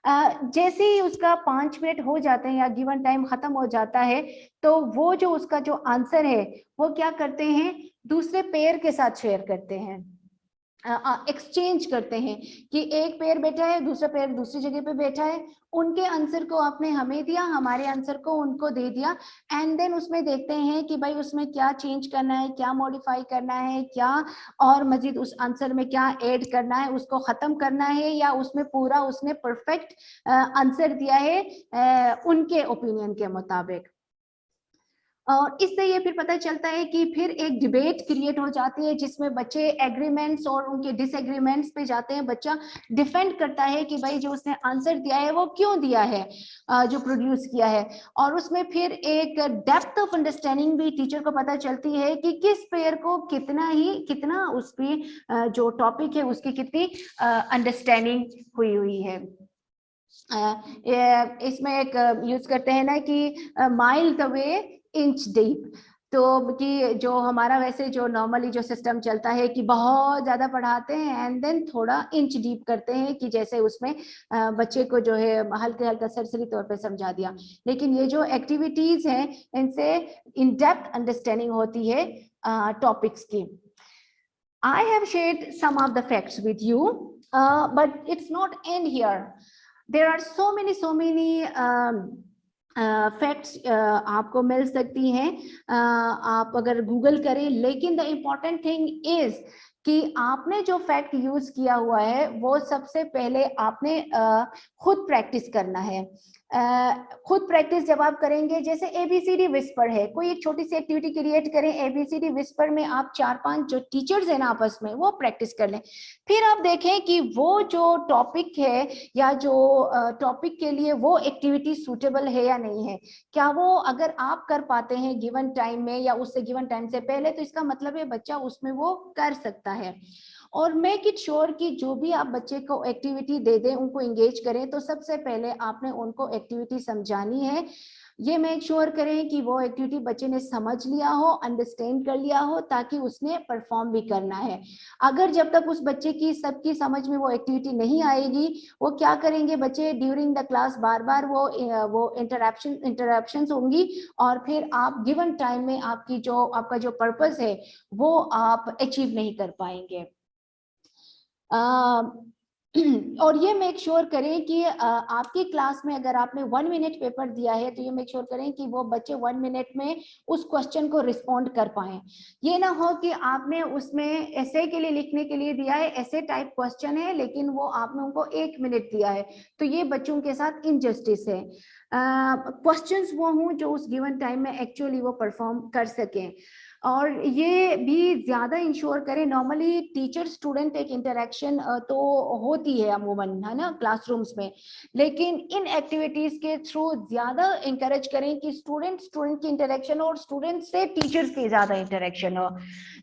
जैसे ही उसका 5 मिनट हो जाते हैं या गिवन टाइम खत्म हो जाता है तो वो जो उसका जो आंसर है वो क्या करते हैं दूसरे पेयर के साथ शेयर करते हैं। एक्सचेंज करते हैं कि एक पेयर बैठा है, दूसरा पेयर दूसरी जगह पे बैठा है, उनके आंसर को आपने हमें दिया, हमारे आंसर को उनको दे दिया, एंड देन उसमें देखते हैं कि भाई उसमें क्या चेंज करना है, क्या मॉडिफाई करना है, क्या और मजीद उस आंसर में क्या ऐड करना है, उसको खत्म करना है, या उसमें पूरा उसने परफेक्ट आंसर दिया है उनके ओपिनियन के मुताबिक। और इससे ये फिर पता चलता है कि फिर एक डिबेट क्रिएट हो जाती है जिसमें बच्चे एग्रीमेंट्स और उनके डिसएग्रीमेंट्स पे जाते हैं, बच्चा डिफेंड करता है कि भाई जो उसने आंसर दिया है वो क्यों दिया है, जो प्रोड्यूस किया है, और उसमें फिर एक डेप्थ ऑफ अंडरस्टैंडिंग भी टीचर को पता चलती है कि किस पेयर को कितना उसकी जो टॉपिक है उसकी कितनी अंडरस्टैंडिंग हुई है। इसमें एक यूज करते हैं ना कि mile the way inch deep, तो कि जो हमारा वैसे जो नॉर्मली जो सिस्टम चलता है कि बहुत ज्यादा पढ़ाते हैं एंड देन थोड़ा इंच डीप करते हैं कि जैसे उसमें बच्चे को जो है हल्के हल्का सरसरी तौर पे समझा दिया, लेकिन ये जो एक्टिविटीज हैं इनसे इन डेप्थ अंडरस्टैंडिंग होती है टॉपिक्स की। I have shared some of the facts with you, but it's not end here. There are so many facts आपको मिल सकती हैं आप अगर गूगल करें, लेकिन द इम्पॉर्टेंट थिंग इज कि आपने जो फैक्ट यूज किया हुआ है वो सबसे पहले आपने खुद प्रैक्टिस करना है। खुद प्रैक्टिस जब आप करेंगे, जैसे एबीसीडी विस्पर है, कोई एक छोटी सी एक्टिविटी क्रिएट करें, एबीसीडी विस्पर में आप 4-5 जो टीचर्स हैं ना आपस में वो प्रैक्टिस कर लें, फिर आप देखें कि वो जो टॉपिक है या जो टॉपिक के लिए वो एक्टिविटी सूटेबल है या नहीं है, क्या वो अगर आप कर पाते हैं गिवन टाइम में या उससे गिवन टाइम से पहले, तो इसका मतलब है बच्चा उसमें वो कर सकता है। और मेक इट श्योर कि जो भी आप बच्चे को एक्टिविटी दे दें, उनको एंगेज करें, तो सबसे पहले आपने उनको एक्टिविटी समझानी है। ये मेक श्योर करें कि वो एक्टिविटी बच्चे ने समझ लिया हो, अंडरस्टैंड कर लिया हो, ताकि उसने परफॉर्म भी करना है। अगर जब तक उस बच्चे की सबकी समझ में वो एक्टिविटी नहीं आएगी, वो क्या करेंगे बच्चे ड्यूरिंग द क्लास बार बार वो इंटरप्शंस होंगी, और फिर आप गिवन टाइम में आपका जो पर्पस है वो आप अचीव नहीं कर पाएंगे। और ये मेक श्योर करें कि आपकी क्लास में अगर आपने 1 मिनट पेपर दिया है, तो ये मेक श्योर करें कि वो बच्चे 1 मिनट में उस क्वेश्चन को रिस्पॉन्ड कर पाए। ये ना हो कि आपने उसमें ऐसे के लिए लिखने के लिए दिया है, ऐसे टाइप क्वेश्चन है, लेकिन वो आपने उनको 1 मिनट दिया है, तो ये बच्चों के साथ इनजस्टिस है। क्वेश्चंस वो हों जो उस गिवन टाइम में एक्चुअली वो परफॉर्म कर सकें, और ये भी ज्यादा इंश्योर करें। नॉर्मली टीचर स्टूडेंट एक इंटरेक्शन तो होती है अमूमन, है ना, क्लासरूम्स में, लेकिन इन एक्टिविटीज के थ्रू ज्यादा इंकरेज करें कि स्टूडेंट की इंटरेक्शन और स्टूडेंट से टीचर्स की ज्यादा इंटरेक्शन हो।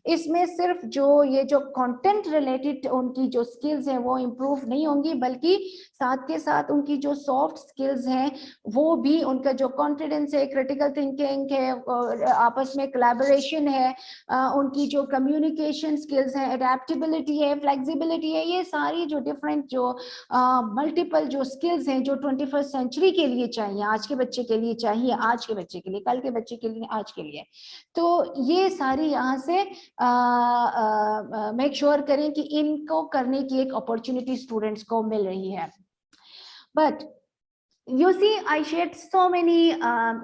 इसमें सिर्फ जो कंटेंट रिलेटेड उनकी जो स्किल्स हैं वो इम्प्रूव नहीं होंगी, बल्कि साथ के साथ उनकी जो सॉफ्ट स्किल्स हैं वो भी, उनका जो कॉन्फिडेंस है, क्रिटिकल थिंकिंग है, और आपस में कोलैबोरेशन है, उनकी जो कम्युनिकेशन स्किल्स है, अडेप्टेबिलिटी है, फ्लेक्सिबिलिटी है, ये सारी जो डिफरेंट जो मल्टीपल जो स्किल्स हैं जो 21st सेंचुरी के लिए चाहिए, आज के बच्चे के लिए चाहिए, आज के बच्चे के लिए, कल के बच्चे के लिए, आज के लिए, तो ये सारी यहाँ से मेक श्योर करें कि इनको करने की एक अपॉर्चुनिटी स्टूडेंट्स को मिल रही है। But you see, I shared so many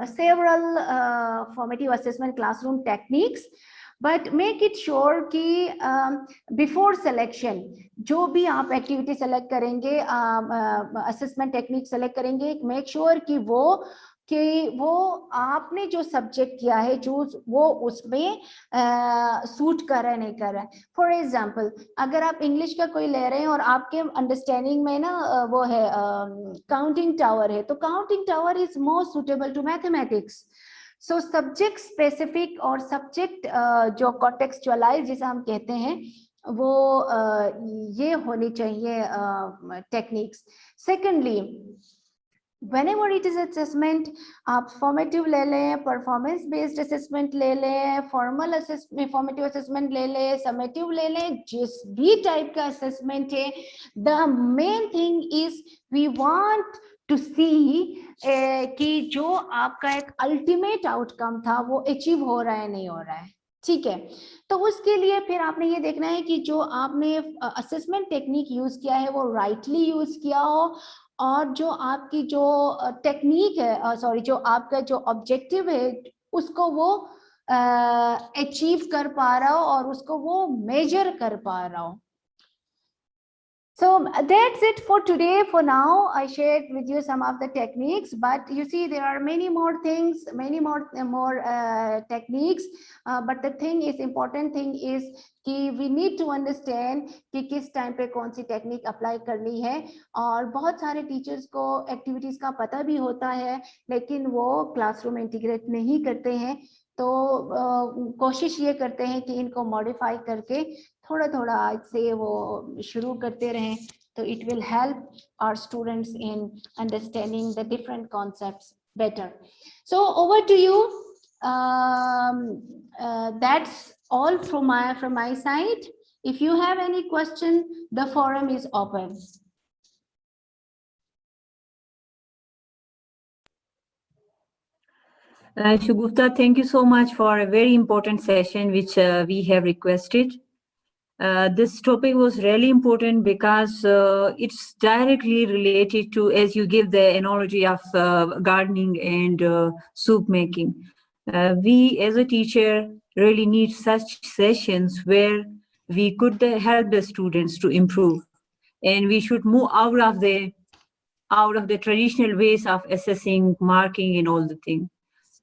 several formative assessment classroom techniques, but make it sure कि before selection जो भी आप एक्टिविटी सेलेक्ट करेंगे, असेसमेंट टेक्निक सेलेक्ट करेंगे, मेक श्योर कि वो आपने जो सब्जेक्ट किया है चूज वो उसमें सूट कर रहा है नहीं कर रहा है। फॉर एग्जाम्पल, अगर आप इंग्लिश का कोई ले रहे हैं और आपके अंडरस्टैंडिंग में ना वो है काउंटिंग टावर है, तो counting tower is more suitable to mathematics. So subject specific और सब्जेक्ट जो कॉन्टेक्सचुअलाइज जिसे हम कहते हैं वो ये होनी चाहिए techniques. Secondly, whenever it is assessment, आप फॉर्मेटिव ले लें, परफॉर्मेंस बेस्ड असेसमेंट ले लें, फॉर्मल फॉर्मेटिव असेसमेंट ले लें, समेटिव ले लें, जिस भी टाइप का असेसमेंट है, the main thing is we want to see कि जो आपका एक अल्टीमेट आउटकम था वो अचीव हो रहा है नहीं हो रहा है। ठीक है, तो उसके लिए फिर आपने ये देखना है कि जो आपने असेसमेंट टेक्निक यूज किया है वो राइटली यूज किया हो, और जो आपकी जो टेक्निक है, सॉरी, जो आपका जो ऑब्जेक्टिव है उसको वो अचीव कर पा रहा हो और उसको वो मेजर कर पा रहा हो. So that's it for today. For now, I shared with you some of the techniques, but you see there are many more things, many more techniques. But the thing is, important thing is कि we need to understand कि किस time पे कौन सी technique apply करनी है. और बहुत सारे टीचर्स को एक्टिविटीज का पता भी होता है, लेकिन वो क्लासरूम इंटीग्रेट नहीं करते हैं. तो कोशिश ये करते हैं कि इनको मॉडिफाई करके थोड़ा थोड़ा आज से वो शुरू करते रहें, तो it will help our students in understanding the different concepts better. So over to you. That's all from my side. If you have any question, the forum is open. Shagufta, thank you so much for a very important session which we have requested. This topic was really important because it's directly related to, as you give the analogy of gardening and soup making. We as a teacher really need such sessions where we could help the students to improve, and we should move out of the traditional ways of assessing, marking, and all the things.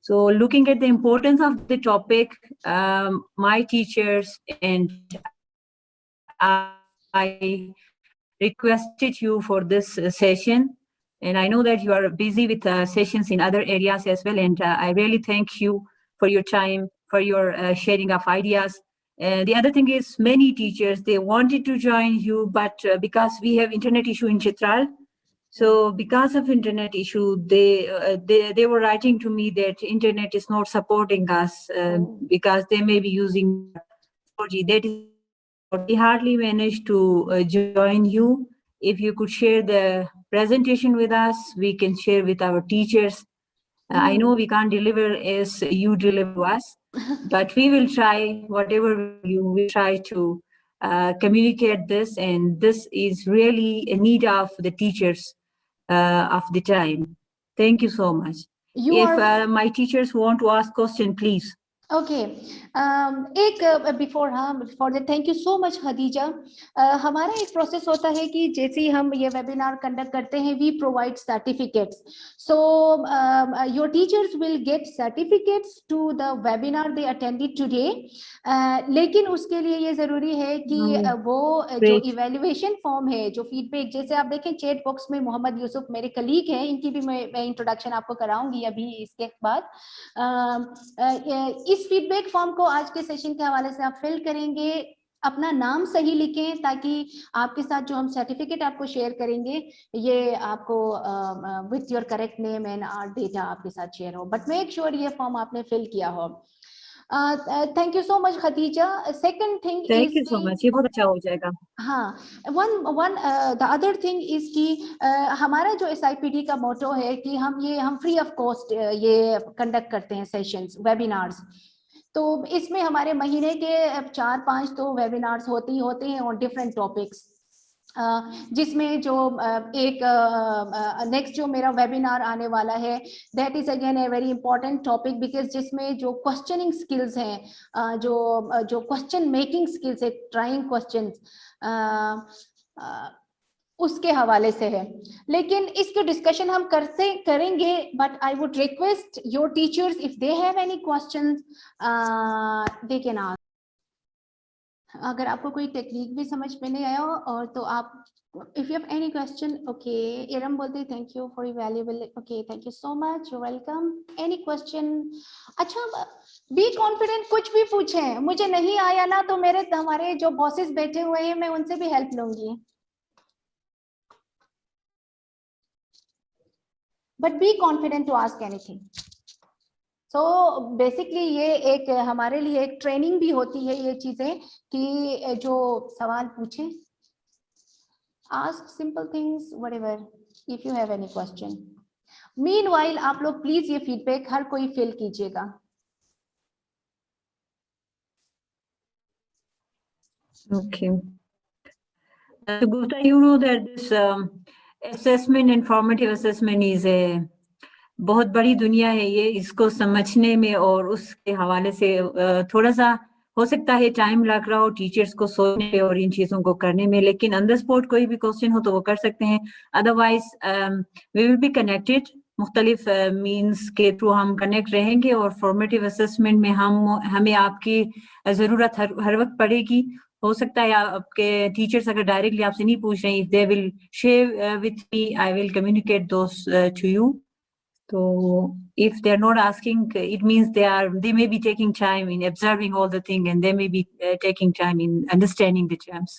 So looking at the importance of the topic, my teachers and I requested you for this session. And I know that you are busy with sessions in other areas as well. And I really thank you for your time, for your sharing of ideas. And the other thing is, many teachers, they wanted to join you, but because we have internet issue in Chitral, so because of internet issue, they were writing to me that internet is not supporting us because they may be using 4G. That is, we hardly managed to join you. If you could share the presentation with us, we can share with our teachers. I know we can't deliver as you deliver to us, but we will try whatever you will try to communicate this, and this is really a need of the teachers of the time. Thank you so much. If my teachers want to ask question, please. Okay. Before that, thank you so much, Khadija. हमारा एक process होता है कि जैसे ही हम ये webinar conduct करते हैं, we provide certificates. So your teachers will get certificates to the webinar they attended today. लेकिन उसके लिए ये जरूरी है कि वो जो इवेल्युएशन फॉर्म है, जो फीडबैक, जैसे आप देखें चैट बॉक्स में मोहम्मद यूसुफ मेरे कलीग हैं, इनकी भी मैं इंट्रोडक्शन आपको कराऊंगी अभी इसके बाद. इस फीडबैक फॉर्म को आज के सेशन के हवाले से आप फिल करेंगे, अपना नाम सही लिखें ताकि आपके साथ जो हम सर्टिफिकेट आपको शेयर करेंगे ये आपको with your correct name and data आपके साथ शेयर हो. बट मेक श्योर ये फॉर्म आपने फिल किया हो. Thank you so much Khadija. Second thing, thank you so much, ये बहुत अच्छा हो जाएगा. हाँ, द अदर थिंग इज कि हमारा जो SIPD का मोटो है कि हम फ्री ऑफ कॉस्ट ये कंडक्ट करते हैं सेशंस, वेबिनार्स. तो इसमें हमारे महीने के 4-5 तो वेबिनार्स होते ही होते हैं ऑन डिफरेंट टॉपिक्स, जिसमें जो एक नेक्स्ट जो मेरा वेबिनार आने वाला है, that is again a very important topic, because जिसमें जो क्वेश्चनिंग स्किल्स हैं, जो क्वेश्चन मेकिंग स्किल्स है, ट्राइंग क्वेश्चंस, उसके हवाले से है. लेकिन इसके डिस्कशन हम करेंगे, but I would request your teachers if they have any questions they can ask. अगर आपको कोई टेक्निक भी समझ में नहीं आया हो और तो आप, if you have any question. Okay, Iram बोलते thank you for your valuable. Okay, thank you so much, you welcome. Any question? अच्छा, बी कॉन्फिडेंट, कुछ भी पूछें. मुझे नहीं आया ना तो हमारे जो बॉसेस बैठे हुए हैं मैं उनसे भी हेल्प लूंगी. But be confident to ask anything. So basically ये एक हमारे लिए एक ट्रेनिंग भी होती है ये चीजें कि जो सवाल पूछें. Ask simple things, whatever, if you have any question. Meanwhile आप लोग प्लीज ये फीडबैक हर कोई फिल कीजिएगा. Okay. So Gupta, you know that this assessment, informative assessment is a बहुत बड़ी दुनिया है ये, इसको समझने में और उसके हवाले से थोड़ा सा हो सकता है टाइम लग रहा हो टीचर्स को सोचने में और इन चीजों को करने में, लेकिन ऑन द स्पॉट कोई भी क्वेश्चन हो तो वो कर सकते हैं. Otherwise we will be connected, मुख्तलिफ मीन्स के थ्रू हम कनेक्ट रहेंगे और फॉर्मेटिव असेसमेंट में हमें आपकी ज़रूरत हर वक्त पड़ेगी. हो सकता है आपके टीचर्स अगर डायरेक्टली आपसे नहीं पूछ रहे, if they will share with me, I will communicate those two you. So if they're not asking, it means they may be taking time in observing all the thing, and they may be taking time in understanding the terms.